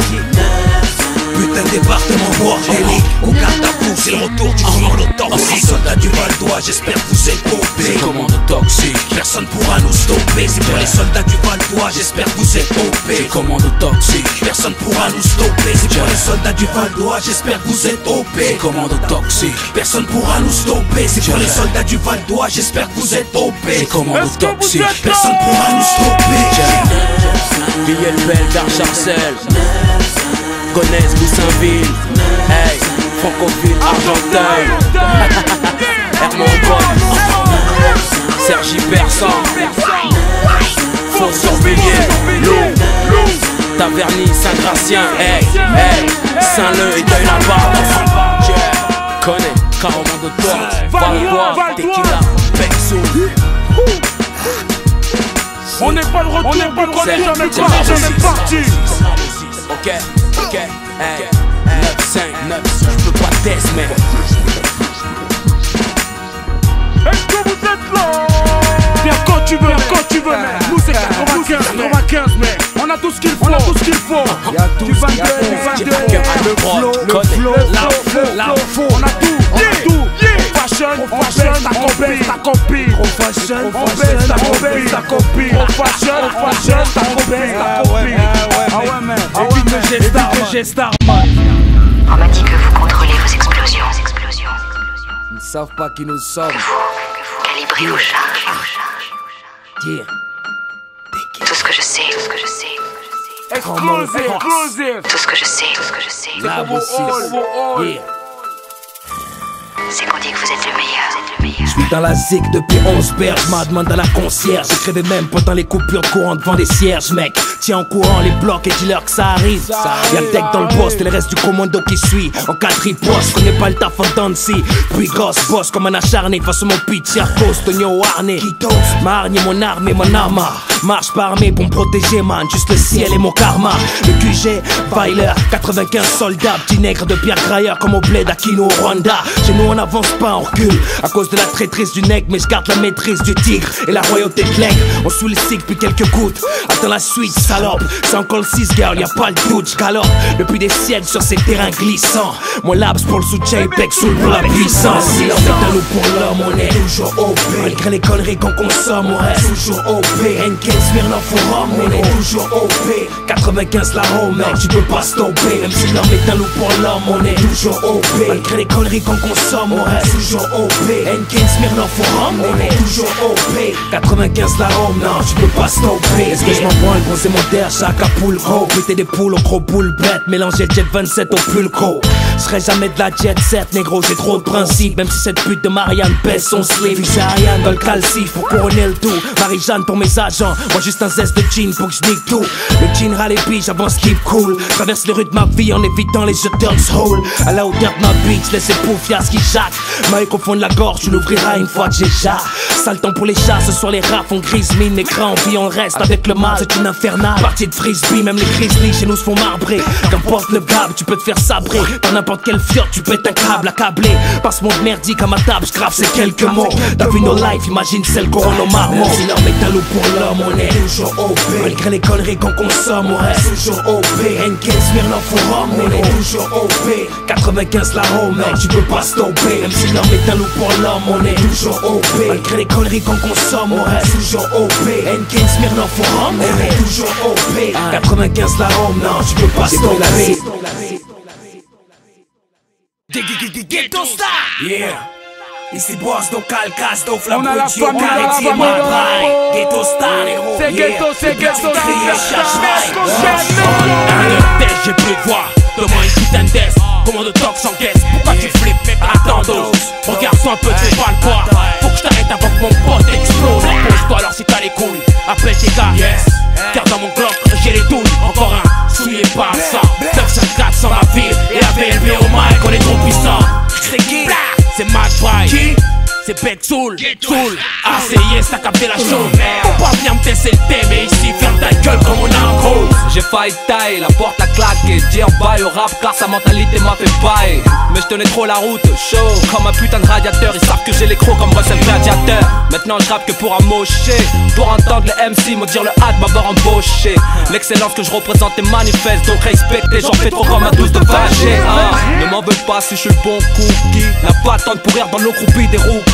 Putain de département bordélique, au garde à bout, c'est le retour du commando toxique. Soldats du Val d'Oise, j'espère que vous êtes popés. C'est commando toxique, personne pourra nous stopper. C'est pour les soldats du Val d'Oise, j'espère que vous êtes popés. C'est commando toxique, personne pourra nous stopper. C'est pour les soldats du Val d'Oise, j'espère que vous êtes popés. C'est commando toxique, personne pourra nous stopper. C'est pour les soldats du Val d'Oise, j'espère que vous êtes popés. C'est commando toxique, personne pourra nous stopper. Billet Belle, Darcharcel, Gonesse, Goussainville, hey, Francoville, Argenteuil, Hermonton, Sergi Persan, Faux sur Billet, Lou, Taverny, Saint-Gratien, hey, hey, Saint-Leu et Deuil-la-Barre, connais, Caromando de toi, Valdois, Tequila, Pexou. On n'est pas le retour, on est jamais parti. Ok, hey, 9-5, je peux pas test, mec. Est-ce que vous êtes là? Viens quand tu veux, mec. Nous c'est 95, mec. On a tout ce qu'il faut, Du 22, le flow, la faux. On a tout. Fashion, ta copie. Fashion, ta copie. Fashion, ta copie. Ah ouais, man. Et G-Star, man. On m'a dit que vous contrôlez vos explosions. Ils ne savent pas qui nous sommes. Calibrez vos charges. Tout ce que je sais. Explosive. Tout ce que je sais. C'est qu'on dit que vous êtes le meilleur. Je suis dans la zig depuis 11 berges, je demande à la concierge. J'écrivais même pendant les coupures de courant devant des cierges, mec. Tiens en courant les blocs et dis-leur que ça arrive. Y'a le deck dans le poste et le reste du commando qui suit. En cas de riposte, je connais pas le taf en Dancy. Puis grosse boss comme un acharné face à mon pitch, Airpost, Tonio Harney. Ma hargne, mon arme et mon arma. Marche par armée pour me protéger, man. Juste le ciel et mon karma. Le QG, Weiler, 95 soldats. Petit nègre de Pierre Grailleur comme au bled Aquino au Rwanda. Chez nous on avance pas, on recule. À cause de la traîtrise du nègre, mais je garde la maîtrise du tigre et la royauté de l'aigle. On sous les cycles puis quelques gouttes. Attends la suite, salope. C'est encore le 6 girl, y'a pas le doute. J'galope depuis des siècles sur ces terrains glissants. Mon labs pour le soutien, Pex sous pour la puissance. Si l'on est un loup pour l'homme, on est toujours OP. Malgré les conneries qu'on consomme, on reste toujours OP. N15 Smirnoff au rhum, on est toujours OP. 95 la home, mec, tu peux pas stopper. Même si l'homme est un loup pour l'homme, on est toujours OP. Malgré les conneries qu'on consomme, on reste toujours OP. N15 Smirnoff au rhum, on est toujours OP. 95 la home, non, tu peux pas stopper. Est-ce que je m'en branle, bon c'est mon Santander, Acapulco. Péter des poules au gros boule bête, mélanger le jet 27 au pulco. J'serai jamais de la jet set, négro, j'ai trop de principes. Même si cette pute de Marianne pèse son slip. J'ai Ariane dans le calcif pour couronner le tout. Marie-Jeanne pour mes agents, moi juste un zeste de jean pour que j'nique tout. Le jean râle et puis j'avance keep cool. Traverse les rues de ma vie en évitant les jeteurs de hole. À la hauteur de ma bitch, laisse les poufs, qui jacques. Maille au fond de la gorge, tu l'ouvriras une fois que j'ai ja. Sale temps pour les chats, ce soir les rats font grise mine. Les crans en vie, on reste avec le mal, c'est une infernale. Partie de frisbee, même les grizzlies chez nous se font marbrer. Qu'importe le gab, tu peux te faire sabrer. Dans n'importe quelle fiotte, tu pètes un câble accablé. Passe mon merdique à ma table, j'grave ces quelques mots. T'as vu nos lives, imagine celle qu'on rend nos marmots. Si l'homme est un loup pour l'homme, on est toujours OP. Malgré les conneries qu'on consomme, on reste toujours OP. N15 Smirnoff au rhum, on est toujours OP. 95 la home, mec, tu peux pas stopper. Même si l'homme est un loup pour l'homme, on est toujours OP. Malgré les conneries qu'on consomme, on reste toujours OP. N15 Smirnoff au rhum, on est toujours OP. 95 la home, non, tu peux pas stopper. Ghetto Star. Yeah. Ici boss do calcas do flambeau. On a la famille dans la famille. Ghetto Star, négro. C'est ghetto, c'est ghetto. J'ai plus de voix, demande une putain de test. Comment de talk sans guess, pourquoi tu flippes, mec, attends dose. Regarde-toi un peu, tu pas le poids. Faut que je t'arrête avant que mon pote explose. Pose-toi alors si t'as les couilles, appelle tes gars, yes. Garde dans mon Glock, j'ai les douilles, encore un, souillé par le sang. 954 sans la ville, et la BLB au mic, on est trop puissant. C'est qui? C'est Mad Fry. Qui? C'est Bec Soul, Soul. Ah c'est yes, t'as capté la chose. Faut pas venir me tester le thème, mais ici ferme ta gueule comme on a en cause. J'ai failli tailler, la porte a claqué. Dire bye au rap car sa mentalité m'a fait bailler. Mais je tenais trop la route, chaud comme un putain de radiateur. Ils savent que j'ai les crocs comme Russell Gladiateur. Maintenant je rappe que pour amocher. Pour entendre les MC me dire le hâte m'avoir embauché. L'excellence que je représente est manifeste. Donc respectez, j'en fais trop comme un douce de vagé. Ne m'en veux pas si je suis le bon cookie. N'a pas attendre pour rire dans l'eau croupie des rookies.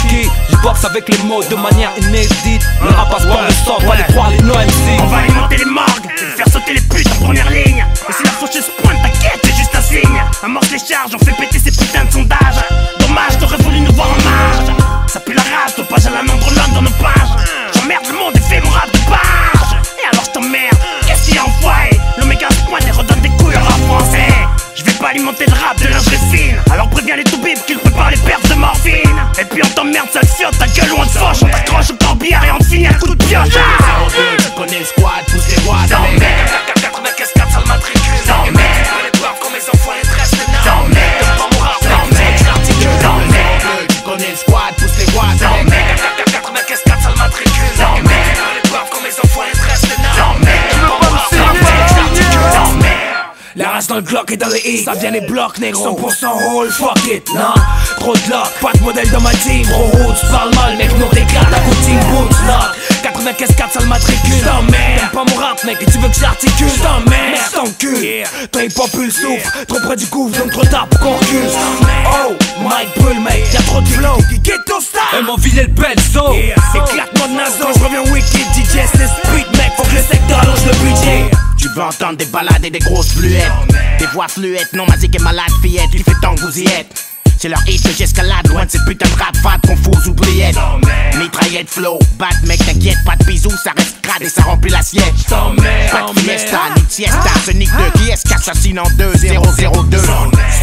Je boxe avec les mots de manière inédite. Le rap passe par le sang, pas les croire les no MC. On va alimenter les morgues et faire sauter les putes en première ligne. Et si la faucheuse pointe, t'inquiète, c'est juste un signe. Amorce les charges, on fait péter ces putains de sondages. Dommage, t'aurais voulu nous voir en marge. Ça pue la rage, dopage à la main de l'homme dans nos pages. J'emmerde le monde et fais mon rap de barge. Et alors je t'emmerde, qu'est-ce qu'il y a envoyé? L'oméga se pointe et redonne des couilles au rap français. Je vais pas alimenter le rap de lingerie fine. Alors préviens les toubibs qu'ils préparent les perfs de morphine. Et puis on t'emmerde, sale fiotte, ta gueule ou on te fauche. On t'accroche au corbillard et on te finit un coup de pioche. 02, tu connais le squad, pousse les watts. T'emmerde, 95 4 sale matricule. T'emmerde, les boires comme mes enfants et tresse les nains. T'emmerde, pas mon rap, t'emmerde, l'articule. T'emmerde, tu connais le squad, pousse les watts. T'emmerde, 95 4 sale matricule. T'emmerde, les boires comme mes enfants et tresse les nains. T'emmerde, pas mon rap, t'emmerde, l'articule. T'emmerde. La race dans le Glock et dans les hits, ça vient les blocs négro. 100% roll, fuck it, non. Trop de lock, pas de modèle dans ma team. Gros route, parle mal, mec, non t'éclates. La footing boots, lock 95 4 sale matricule. T'emmerde, t'aimes pas mon rap mec et tu veux que j'articule. T'emmerde, t'encule, ton hip hop il souffre. Trop près du gouffre, donc trop tard pour qu'on recule. Oh, Mike brûle mec, y'a trop de flow. Ghetto Star, et mon vilain le benzo. Éclate-moi de nazo, j'reviens wicked, DJ c'est speed mec. Faut que le secteur allonge le budget. Tu veux entendre des balades et des grosses fluettes. Des voix fluettes, non Mazik est malade fillette. Il fait tant que vous y êtes. C'est leur hit que j'escalade, loin de ces putains de rap fat confus oubliettes. Mitraillette flow, bat mec t'inquiète, pas de bisous, ça reste crade et ça remplit l'assiette. Pas de fiesta, ni de siesta, ce nick de qui est-ce qu'assassine en 2-0-0-2.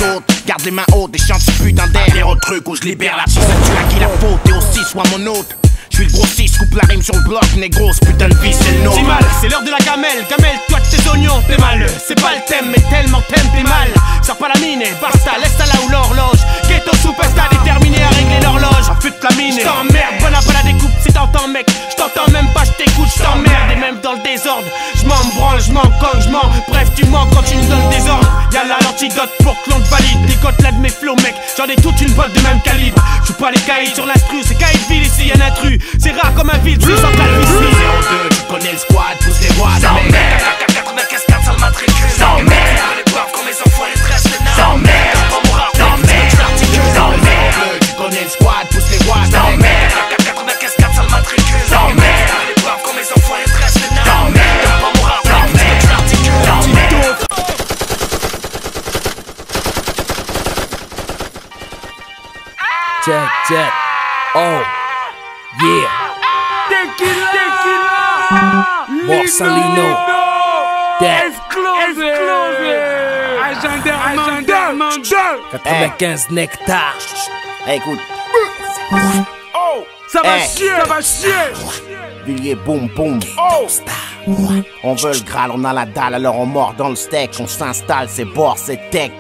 Saute, garde les mains hautes et chante ce putain d'air. Au truc où je libère la piste, tu as qui la faute et aussi sois mon hôte. J'suis le gros 6, coupe la rime sur le bloc, négro, ce putain de vie c'est le nôtre. C'est mal, c'est l'heure de la gamelle, toi de tes oignons, t'es mal. C'est pas le thème, mais tellement t'aimes, t'es mal. Sors pas la mine, basta, laisse ça là où l'horloge. Ghetto superstar déterminé à régler l'horloge. Fut la mine, j't'emmerde, bonne à la découpe si t'entends mec. J't'entends même pas, j't'écoute, j't'emmerde. Et même dans le désordre, j'm'en branle, j'm'en cogne, j'm'en. Bref, tu mens quand tu me donnes des ordres. Y'a là l'antidote pour que l'on te valide. Décote là de mes flots mec, j'en ai toute une botte de même calibre. J'suis pas les caïds sur l'instru, c'est caïdville ici, y'en intrus. C'est rare comme un vide, plus sans calvitie. 02, tu connais le squad, pousse les watts. T'emmerde, 95 4 sale matricule. T'emmerde, les boivent comme mes enfants et tresse les nains. T'emmerde, pas mon rap, t'emmerde, l'articule. T'emmerde, tu connais le squad, pousse les watts. T'emmerde, 95 4 sale matricule. T'emmerde, les boivent comme mes enfants et tresse les nains. T'emmerde, pas mon rap, t'emmerde, l'articule. Check, check, oh, yeah. Tequila, Borsalino, Explosé. Agenda 95 Nectar. Écoute. Oh, ça va chier, ça va chier. Villiers, boum, boum. Oh. On veut le Graal, on a la dalle, alors on mord dans le steak. On s'installe, c'est bord, c'est tech.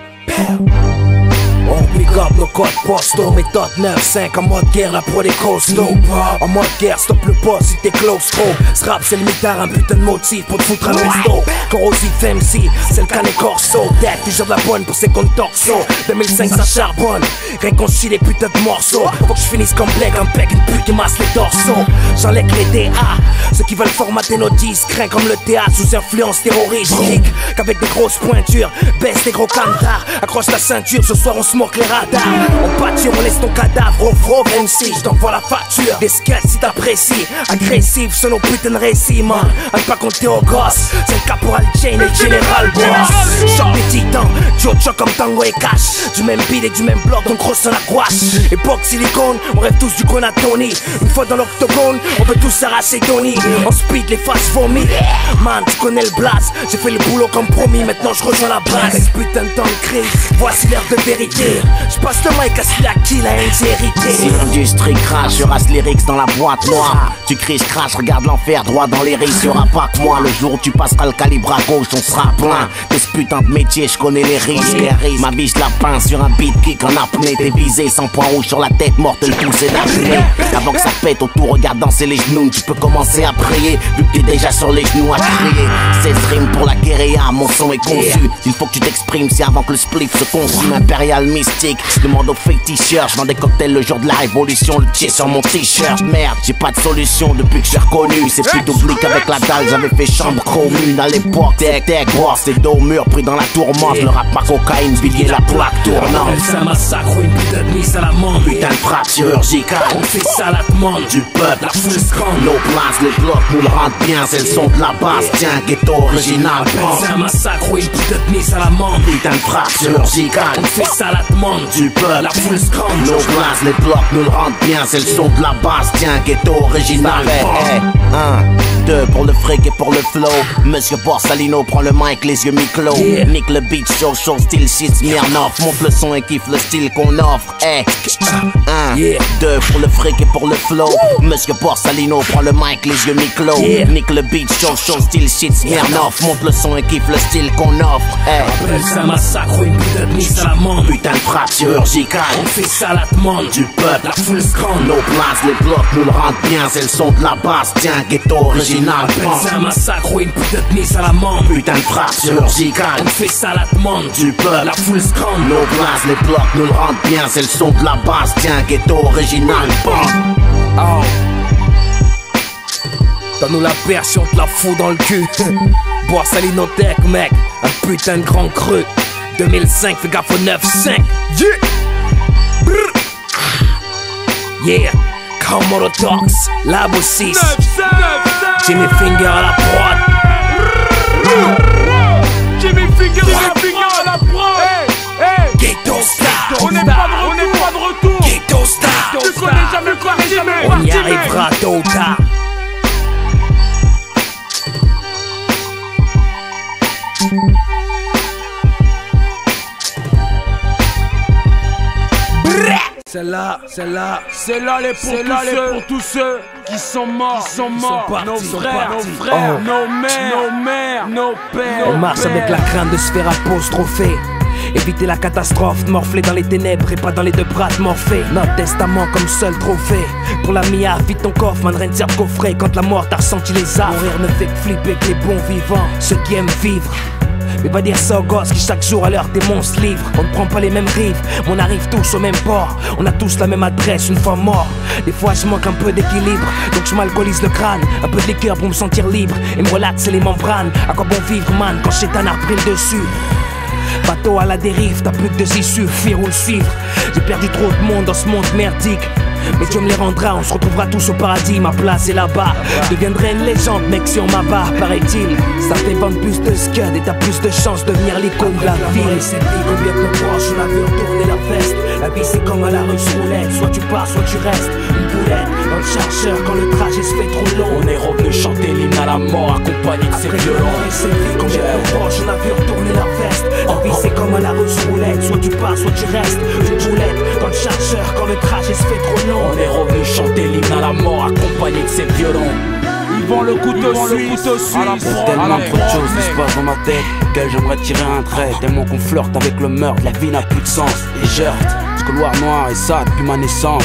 On pick up nos codes postaux, méthode 9-5 en mode guerre, la pro des costauds. En mode guerre, stop le poste si t'es claustro. Ce rap c'est le mitard, un putain de motif pour te foutre un resto. Corrosif MC, c'est le canet corso. Tête, toujours de la bonne pour ses comptes torso. 2005 ça charbonne, réconcilie les putains de morceaux. Faut que je finisse comme Black, un pec, une pute qui masse les torsos. J'enlève les DA, ceux qui veulent formater nos disques. Crains comme le théâtre sous influence terroristique. Qu'avec des grosses pointures, baisse des gros cantars. Accroche ta ceinture, ce soir on se moque les radars. On pâture, on laisse ton cadavre au faux MC. Je t'envoie la facture, des skates si t'apprécies. Agressif, c'est nos putains de récits, man. À ne pas compter aux gosses, c'est le caporal Jane et le général Boss. Choc des titans, Jojo comme Tango et Cash. Du même beat et du même bloc, donc grosse en la gouache. Époque silicone, on rêve tous du Conatoni. Une fois dans l'octogone, on peut tous s'arracher Tony. On speed les faces vomies. Man, tu connais le blast, j'ai fait le boulot comme promis. Maintenant je rejoins la base. Avec putain de temps de crise, voici l'heure de vérité. Je passe le mic à celui à qui la haine s'est héritée. Si l'industrie crache, je rase les lyrics dans la boîte noire. Tu cries, je crache, regarde l'enfer droit dans les risques. Y'aura pas que moi, le jour où tu passeras le calibre à gauche, on sera plein. De ce putain de métier, je connais les risques. Ma biche la pince sur un beat kick en apnée. T'es visé, 100 points rouges sur la tête, morte le poussé d'apnée. Avant que ça pète autour, regarde danser les genoux. Tu peux commencer à prier, vu que t'es déjà sur les genoux à crier. 16 rimes pour la guérilla, mon son est conçu. Il faut que tu t'exprimes, c'est avant que le spliff se consume. Impérial mystique, demande aux féticheurs. Je vends des cocktails le jour de la révolution, le pied sur mon t-shirt. Merde, j'ai pas de solution depuis que je suis reconnu. C'est plutôt oblique avec la dalle, j'avais fait chambre commune à l'époque. Tech, c'est dos au mur, pris dans la tourmente. Le rap ma cocaïne, Villiers la plaque tournante. C'est un massacre ou une putain de mise à la mande. Putain de frappe chirurgicale. On fait ça à la demande du peuple, la foule scande. Nos places, les blocs nous le rendent bien. C'est le son de la base, tiens, ghetto original. C'est un massacre ou une putain de mise à la mande. Putain de frappe chirurgicale. On fait ça à la demande du peuple, la foule scande. Nos places, les blocs nous le rendent bien. C'est le son de la base, tiens, ghetto original. 1, 2 pour le fric et pour le flow. Monsieur Borsalino prend le mic, les yeux mi-clos. Nique le beat, show, style shit, Smirnoff. Monte le son et kiffe le style qu'on offre. 1, 2 pour le fric et pour le flow. Monsieur Borsalino prend le mic, les yeux mi-clos. Nique le beat, show, style shit, Smirnoff. Monte le son et kiffe le style qu'on offre. Après ça massacre ou une putain de mise à la mande. Putain de frappe chirurgicale. On fait ça à la demande du peuple, la foule scande. Nos places, les blocs nous le rendent bien. C'est le son de la base, tiens, ghetto original. C'est un massacre ou une putain de mise à la mande. Putain de frappe chirurgicale. On fait ça à la demande du peuple, la foule scande. Nos places, les blocs nous le rendent bien. C'est le son de la base, tiens, ghetto original. Oh. Donne-nous la perche, on te la fout dans le cul. Boire Salinotech, mec, un putain de grand cru. 2005, fais gaffe au 9-5. Yeah, Komodo Talks, Labo 6. Jimmy Finger à la prod. Jimmy Finger à la prod. Ghetto Star. On n'est pas de retour. Ghetto Star. Tu connais jamais quoi, Jimmy. On y arrivera tôt ou tard. C'est là pour tous ceux qui sont morts, nos frères, nos mères, nos pères. On marche avec la crainte de se faire apostropher. Éviter la catastrophe, morfler dans les ténèbres et pas dans les deux bras de Morphée. Notre testament comme seul trophée. Pour la mia, vide ton coffre, man, rien de dire coffret. Quand la mort t'a ressenti les affres. Mourir ne fait que flipper que les bons vivants, ceux qui aiment vivre. Mais pas dire ça aux gosses qui chaque jour à l'heure des monstres livrent. On ne prend pas les mêmes rives, mais on arrive tous au même port. On a tous la même adresse une fois mort. Des fois je manque un peu d'équilibre, donc je m'alcoolise le crâne. Un peu de liqueur pour me sentir libre et me relaxer les membranes. À quoi bon vivre, man, quand Chétan a repris le dessus? Bateau à la dérive, t'as plus que deux issues, fuir ou le suivre. J'ai perdu trop de monde dans ce monde merdique. Mais Dieu me les rendra, on se retrouvera tous au paradis. Ma place est là-bas, je deviendrai une légende, mec, si on m'abat, paraît-il. Ça fait vendre plus de scud et t'as plus de chance de devenir l'icône de la ville. C'est dit combien de nos proches, on a vu retourner la veste. La vie c'est comme à la russe roulette, soit tu pars, soit tu restes. Une boulette dans le chargeur quand le trajet se fait trop long. On est revenu chanter l'hymne à la mort accompagné de ses violons. Et c'est vie qu'on vient de proche, on a vu retourner leur veste. La vie c'est comme à la russe roulette, soit tu pars, soit tu restes. Une boulette dans le chargeur quand le trajet se fait trop long. On est revenu chanter l'hymne à la mort accompagné de ses violons. Ils vont le couteau suisse à la prod. Tellement trop de choses qui se passent dans ma tête qu'elle j'aimerais tirer un trait. Tellement qu'on flirte avec le meurtre, la vie n'a plus de sens. Et j'heurte, ce couloir noir et ça depuis ma naissance.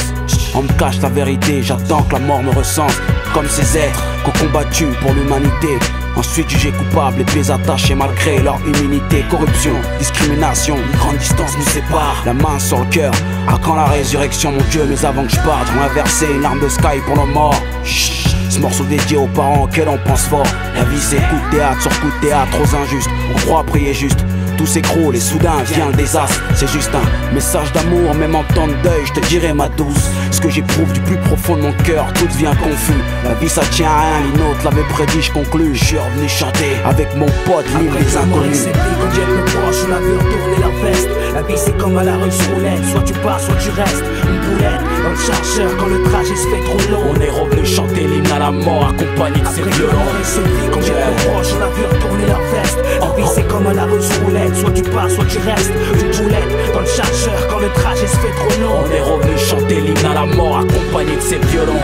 On me cache la vérité, j'attends que la mort me recense. Comme ces êtres qu'ont combattu pour l'humanité. Ensuite jugé coupable, les pieds attachés malgré leur immunité. Corruption, discrimination, une grande distance nous sépare. La main sur le cœur, à quand la résurrection mon Dieu. Mais avant que je parte, j'aimerais verser une larme de sky pour nos morts. Ce morceau dédié aux parents auxquels on pense fort. La vie c'est coup de théâtre sur coup de théâtre, trop injuste. On croit prier juste, tout s'écroule et soudain vient le désastre. C'est juste un message d'amour, même en temps de deuil. Je te dirai ma douce, ce que j'éprouve du plus profond de mon cœur. Tout devient confus, la vie ça tient à rien. L'autre l'avait prédit, je conclus. Je suis revenu chanter avec mon pote l'hymne des inconnus. C'est pris quand Dieu me proche, on a vu retourner leur veste. La vie c'est comme à la russe roulette, soit tu pars, soit tu restes. Une boulette dans le chargeur quand le trajet se fait trop long. On est revenu chanter l'hymne à la mort accompagné de ses violons. C'est pris quand Dieu me proche, on a vu retourner leur veste. La vie c'est comme à la russe roulette, soit tu pars, soit tu restes. Une boulette dans le chargeur quand le trajet se fait trop long. On est revenu chanter l'hymne à la mort accompagné de ses violons.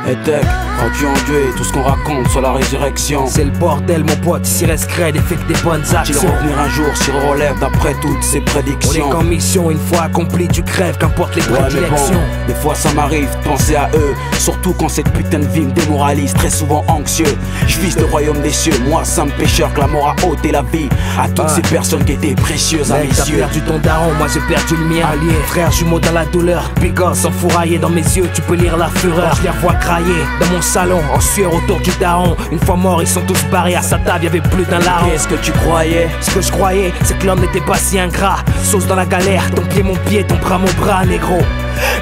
Et tech, rendu en Dieu et tout ce qu'on raconte sur la résurrection. C'est le bordel mon pote, ici reste crête et fait que des bonnes actions. Ils vont revenir un jour s'ils relèvent d'après toutes ces prédictions. On est qu'en mission, une fois accompli tu crèves, qu'importe les prédilections. Bon, des fois ça m'arrive de penser à eux, surtout quand cette putain de vie me démoralise, très souvent anxieux. Je vise le royaume des cieux, moi simple pécheur que la mort a ôté la vie à toutes ces personnes qui étaient précieuses à mes yeux. T'as perdu ton daron, moi j'ai perdu le mien. Allié, frère jumeau dans la douleur, bigosse enfouraillé dans mes yeux, tu peux lire la fureur. Je les revois crailler dans mon salon, en sueur autour du daron. Une fois morts, ils sont tous barrés à sa table, y'avait plus d'un larron. Qu'est-ce que tu croyais? Ce que je croyais, c'est que l'homme n'était pas si ingrat. Sauce dans la galère, ton pied mon pied, ton bras mon bras, négro.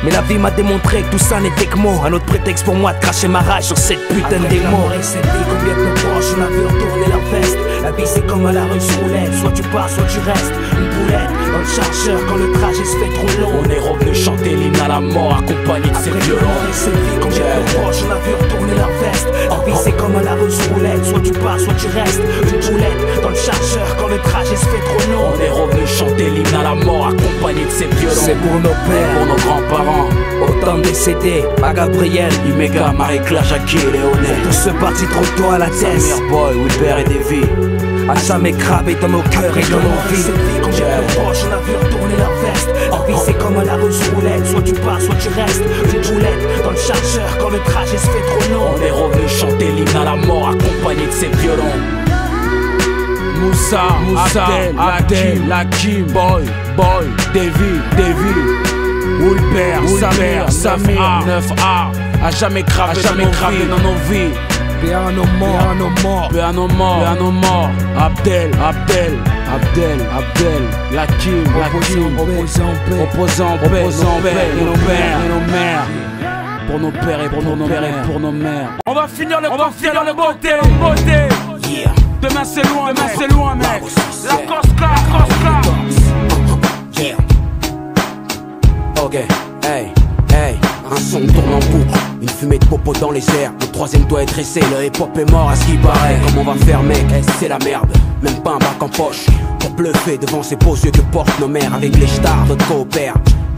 Mais la vie m'a démontré que tout ça n'était que mots. Un autre prétexte pour moi de cracher ma rage sur cette putain de démo. C'est dit combien de nos proches, on a vu retourner leur veste. La vie c'est comme à la russe roulette, soit tu pars, soit tu restes. Une boulette dans le chargeur quand le trajet se fait trop long. On est revenu chanter l'hymne à la mort accompagné de ses violons. C'est dit combien de nos proches, on a vu retourner leur veste. La vie c'est comme à la russe roulette, soit tu pars, soit tu restes. Une boulette dans le chargeur quand le trajet se fait trop long. On est revenu chanter l'hymne à la mort accompagné de ses violons. C'est pour nos pères, pour nos grands-parents, autant décédés, à Gabriel, Imeka, Marie-Claire, Jackie et Léonet. Tous ceux partis trop tôt à la tête. Samir Boy, Wilbert et Davy. À jamais gravé dans nos cœurs et dans nos vies. C'est vie qu'on vient de proche, on a vu retourner leur veste. La vie c'est comme à la russe roulette, soit tu pars, soit tu restes. Une boulette dans le chargeur quand le trajet se fait trop long. On est revenu chanter l'hymne à la mort accompagné de ses violons. Moussa, Abdel, Lakim, Boy, Davy, Wilbert, Samir, 9A. A jamais cravé dans nos vies. Paix à nos morts, Abdel, Lakim, opposant paix, et nos mères. Pour nos pères et pour nos mères. On va finir le beauté. Demain c'est loin, mec. La Cosca. Ok, hey, un son tourne en boucle, une fumée de popo dans les airs. Le troisième doit être dressé, le hip-hop est mort à ce qui paraît. Comment on va faire mec, c'est la merde, même pas un bac en poche. Pour bluffer devant ces beaux yeux que portent nos mères. Avec les stars, notre coopère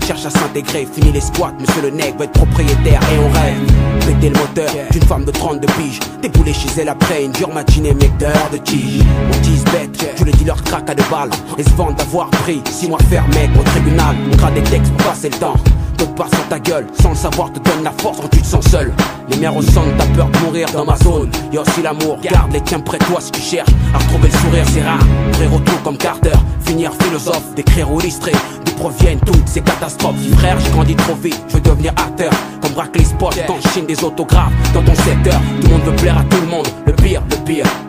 cherche à s'intégrer, fini les squats, monsieur le nègre va être propriétaire et on rêve. Péter le moteur d'une femme de 32 piges, déboulé chez elle après une dure matinée, mec dehors de tige. On dise bête, tous les dealers craquent à 2 balles et se vendent d'avoir pris 6 mois ferme mec au tribunal. On gratte des textes pour passer le temps. D'autres passent sur ta gueule, sans le savoir te donne la force quand tu te sens seul. Les mères ressentent ta peur de mourir dans ma zone. Y'a aussi l'amour, garde les tiens près de toi si tu cherches à retrouver le sourire, c'est rare. Frérot tout comme Carter, finir philosophe, d'écrire ou illustré. D'où proviennent toutes ces catastrophes. Frère, j'ai grandi trop vite, je veux devenir acteur. Comme braquer les spots, t'enchaînes des autographes dans ton secteur. Tout le monde veut plaire à tout le monde, le pire,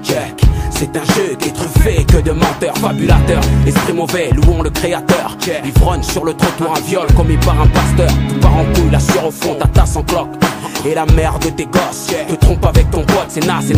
check. C'est un jeu qui est truffé que de menteurs, fabulateurs. Esprit mauvais, louons le créateur. Ivrogne sur le trottoir, un viol commis par un pasteur. Tout part en couille, la sueur au fond, ta tasse en cloque. Et la mère de tes gosses te trompe avec ton pote, c'est naze.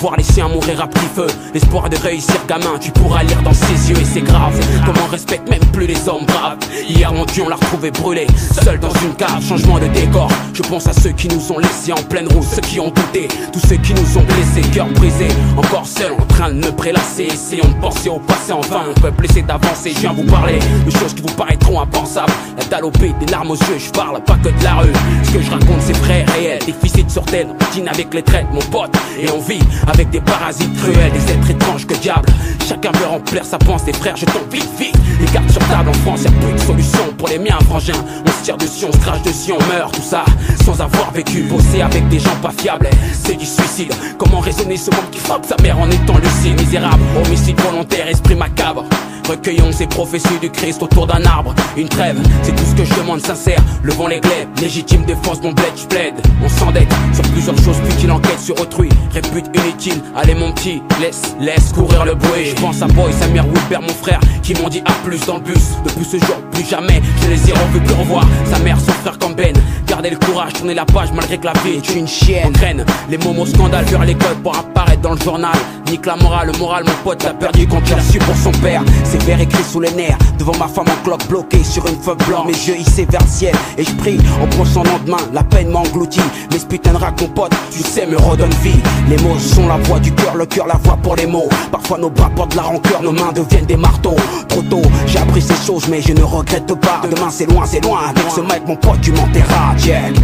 voir les siens mourir à petit feu. L'espoir de réussir gamin, tu pourras lire dans ses yeux et c'est grave. Comme on respecte même plus les hommes braves. Hier mon Dieu on l'a retrouvé brûlé, seul dans une cave, changement de décor. Je pense à ceux qui nous ont laissés en pleine route, ceux qui ont douté, tous ceux qui nous ont blessés, cœur brisé, encore seul en train de me prélasser. Essayons de penser au passé en vain, on peut blesser d'avancer. Je viens vous parler de choses qui vous paraîtront impensables. La dalle au pied, des larmes aux yeux, je parle pas que de la rue. Ce que je raconte c'est vrai, réel, déficit sur tête, on dîne avec les traites, mon pote. Et on vit avec des parasites cruels, des êtres étranges que diable. Chacun veut remplir sa pensée, frère, je tombe vite, vite. Les cartes sur table en France, y'a plus de solution pour les miens, frangin. On se tire dessus, on se crache dessus, on meurt, tout ça sans avoir vécu. Bosser avec des gens pas fiables, c'est du suicide. Comment raisonner ce monde qui frappe sa mère en étant lucide? Misérable, homicide volontaire, esprit macabre. Recueillons ces prophéties du Christ autour d'un arbre. Une trêve, c'est tout ce que je demande sincère. Levons les glaives, légitime défense, mon bled, j'plaide. On s'endette sur plusieurs choses, puis qu'il enquête sur autrui. Répute inutile, allez mon petit, laisse courir le bruit. Je pense à Boy, Samir, Wilbert, mon frère, qui m'ont dit à plus dans le bus. Depuis ce jour, plus jamais, je les ai revus plus revoir. Sa mère, son frère comme Ben. Gardez le courage, tournez la page malgré que la vie est une chienne. Entraîne les momos scandales vers l'école pour apparaître dans le journal. Nique la morale, le moral, mon pote l'a perdu quand il a su pour son père. C'est vert écrit sous les nerfs, devant ma femme en cloque bloquée sur une feuille blanche. Mes yeux hissés vers le ciel et je prie en pensant lendemain. La peine m'engloutit, mais ce putain de raconte pote, tu sais, me redonne vie. Les mots sont la voix du cœur, le cœur la voix pour les mots. Parfois nos bras portent la rancœur, nos mains deviennent des marteaux. Trop tôt, j'ai appris ces choses mais je ne regrette pas. Demain c'est loin, avec ce mec mon pote tu m'enterras, check.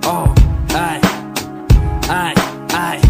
Oh, aïe, aïe, aïe.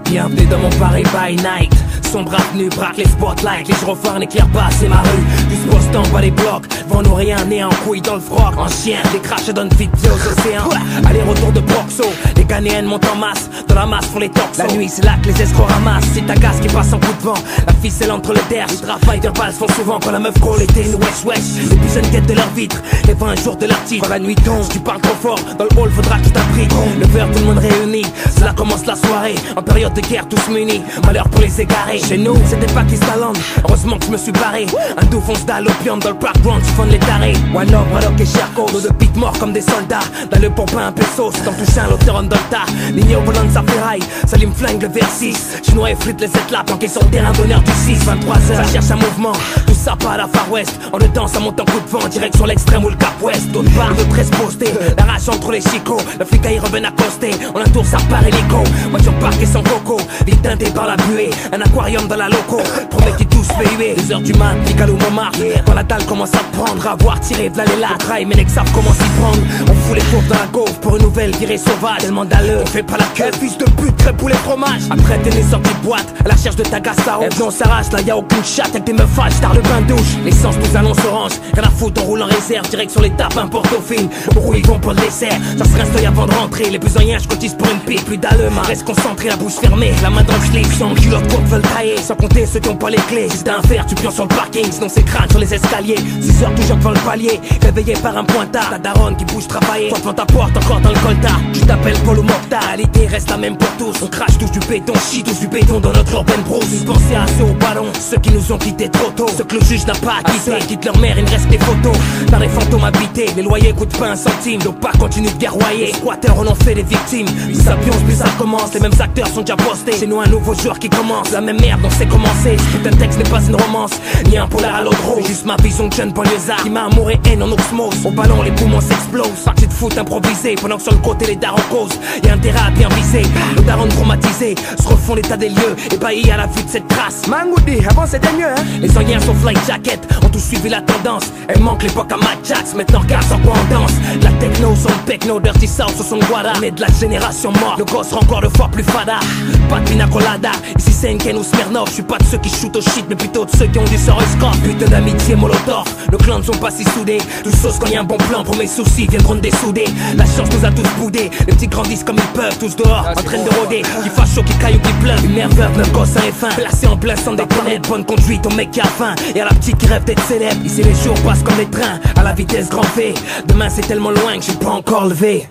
Bienvenue dans mon Paris by night. Sombre avenue, braque les spotlights. Les gyrophares n'éclairent pas, c'est ma rue. Du Boston, pas les blocs. Devant nous rien, né en couille dans le froc. En chien, les crashs donnent vite aux océans. Aller-retour de Proxo, les Ghanéennes montent en masse. Dans la masse pour les toxos. La nuit, c'est là que les escrocs ramassent. C'est ta gaze qui passe en coup de vent. La ficelle entre les terres. Les draps balles font souvent quand la meuf call était une wesh. Les plus jeunes quêtent de leur vitre. Les 20 jours de leur titre. Quand la nuit tombe, tu parles trop fort. Dans le hall, faudra que tu t'appliques. Le verre, tout le monde réuni. Cela commence la soirée. En période de guerre, tous munis. Malheur pour les égarés. Chez nous, c'était Pakistaland. Heureusement que je me suis barré. Un doux fonce d'allopium dans le background, tu fondes les tarés. One love, Radok et Cherko. Nos deux pites morts comme des soldats. Dans le pompin, un pesos. Quand touche un l'auteur en delta. Ligné au volant de sa ferraille. Salim flingue le vers 6. Chinois effritent les éclats. Planqués sur le terrain d'honneur du 6. 23h, ça cherche un mouvement. Tout ça pas à la Far West. En le temps, ça monte en coup de vent. Direct sur l'extrême ou le cap ouest. D'autres parlent de 13 postés. La rage entre les chicots. Le flic à y revenir accoster. On la tour, ça part hélico. Voiture parquée sans coco. Vite teintée par la buée. Un aquarium dans la loco. Promets qu'ils tous huer. 2h du mat, Pigalou Montmartre. Quand la dalle commence à prendre, à voir tirer v'là les lattes. Rail, mais les savent comment s'y prendre. On fout les pauvres dans la gaufre pour une nouvelle virée sauvage. Tellement d'alleux, on fait pas la queue. Fils de pute, crêpe pour les fromages. Après t'es né sorti de boîte, à la recherche de ta gassao. Et on s'arrache, là y'a aucune chatte. Avec des meufs fâches, tard le bain de douche. L'essence nous annonce orange. Rien à foutre, on roule en réserve. Direct sur les tapes, un portofine. Où ils vont pour le dessert. Ça se reste avant de rentrer. Les besognens, je cotise pour une pipe. Plus d'alleux, reste concentré, la bouche fermée. La main dans le slip, sans culotte, courte, veulent tailler. Sans compter ceux qui ont pas les clés. Si t'as un fer, tu pions sur le parking. Sinon c'est crâne sur les escaliers. 6h toujours devant le palier. Réveillé par un pointard. Ta daronne qui bouge travailler. Toi devant ta porte, encore dans le coltard. Tu t'appelles Paul ou Mokhtar. La réalité reste la même pour tous. On crache tous du béton, chie tous du béton dans notre urbaine brousse. Pensez à ceux au ballon, ceux qui nous ont quittés trop tôt. Ceux que le juge n'a pas quitté. Quitte leur mère, il ne reste que des photos. Par les fantômes habités, les loyers coûtent pas un centime. Donc pas continue de guerroyer. Les squatteurs en ont fait des victimes. Plus ça pionce, plus ça commence. Les mêmes acteurs sont déjà postés. C'est nous un nouveau joueur qui commence. La même merde, on sait commencer. Ce putain de texte n'est pas une romance, ni un polar à l'autre. Juste ma vision de jeune banlieusard qui m'a amour et haine en osmose. Au ballon, les poumons s'explosent. Partie de foot improvisée, pendant que sur le côté les darons causent. Y'a intérêt à bien viser. Le daron traumatisé se refont l'état des lieux, ébahis à la vue de cette trace. Mangoudi, avant c'était mieux, hein. Les sanguins sont flight jacket, ont tous suivi la tendance. Elle manque l'époque à Mad Jax, maintenant regarde sur quoi on danse. La techno, son techno, dirty south sur son guada. On est de la génération morte, le gosse rend encore 2 fois plus fada. Pas de pina colada, ici c'est Ken ou Smirnoff. Je suis pas de ceux qui shootent au shit, mais plutôt de ceux qui ont du sort au score. Putain d'amitié Molotov, nos clans ne sont pas si soudés. Tous sauce quand y a un bon plan pour mes soucis viendront de dessouder. La chance nous a tous boudés, les petits grandissent comme ils peuvent. Tous dehors, en train de rôder, qui fasse chaud, qui caille ou qui pleuve. Une mère veuve, 9 gosses à F1, placé en plein sans déconner. Bonne conduite au mec qui a faim, et à la petite qui rêve d'être célèbre. Ici les jours passent comme des trains, à la vitesse grand V. Demain c'est tellement loin que je suis pas encore levé.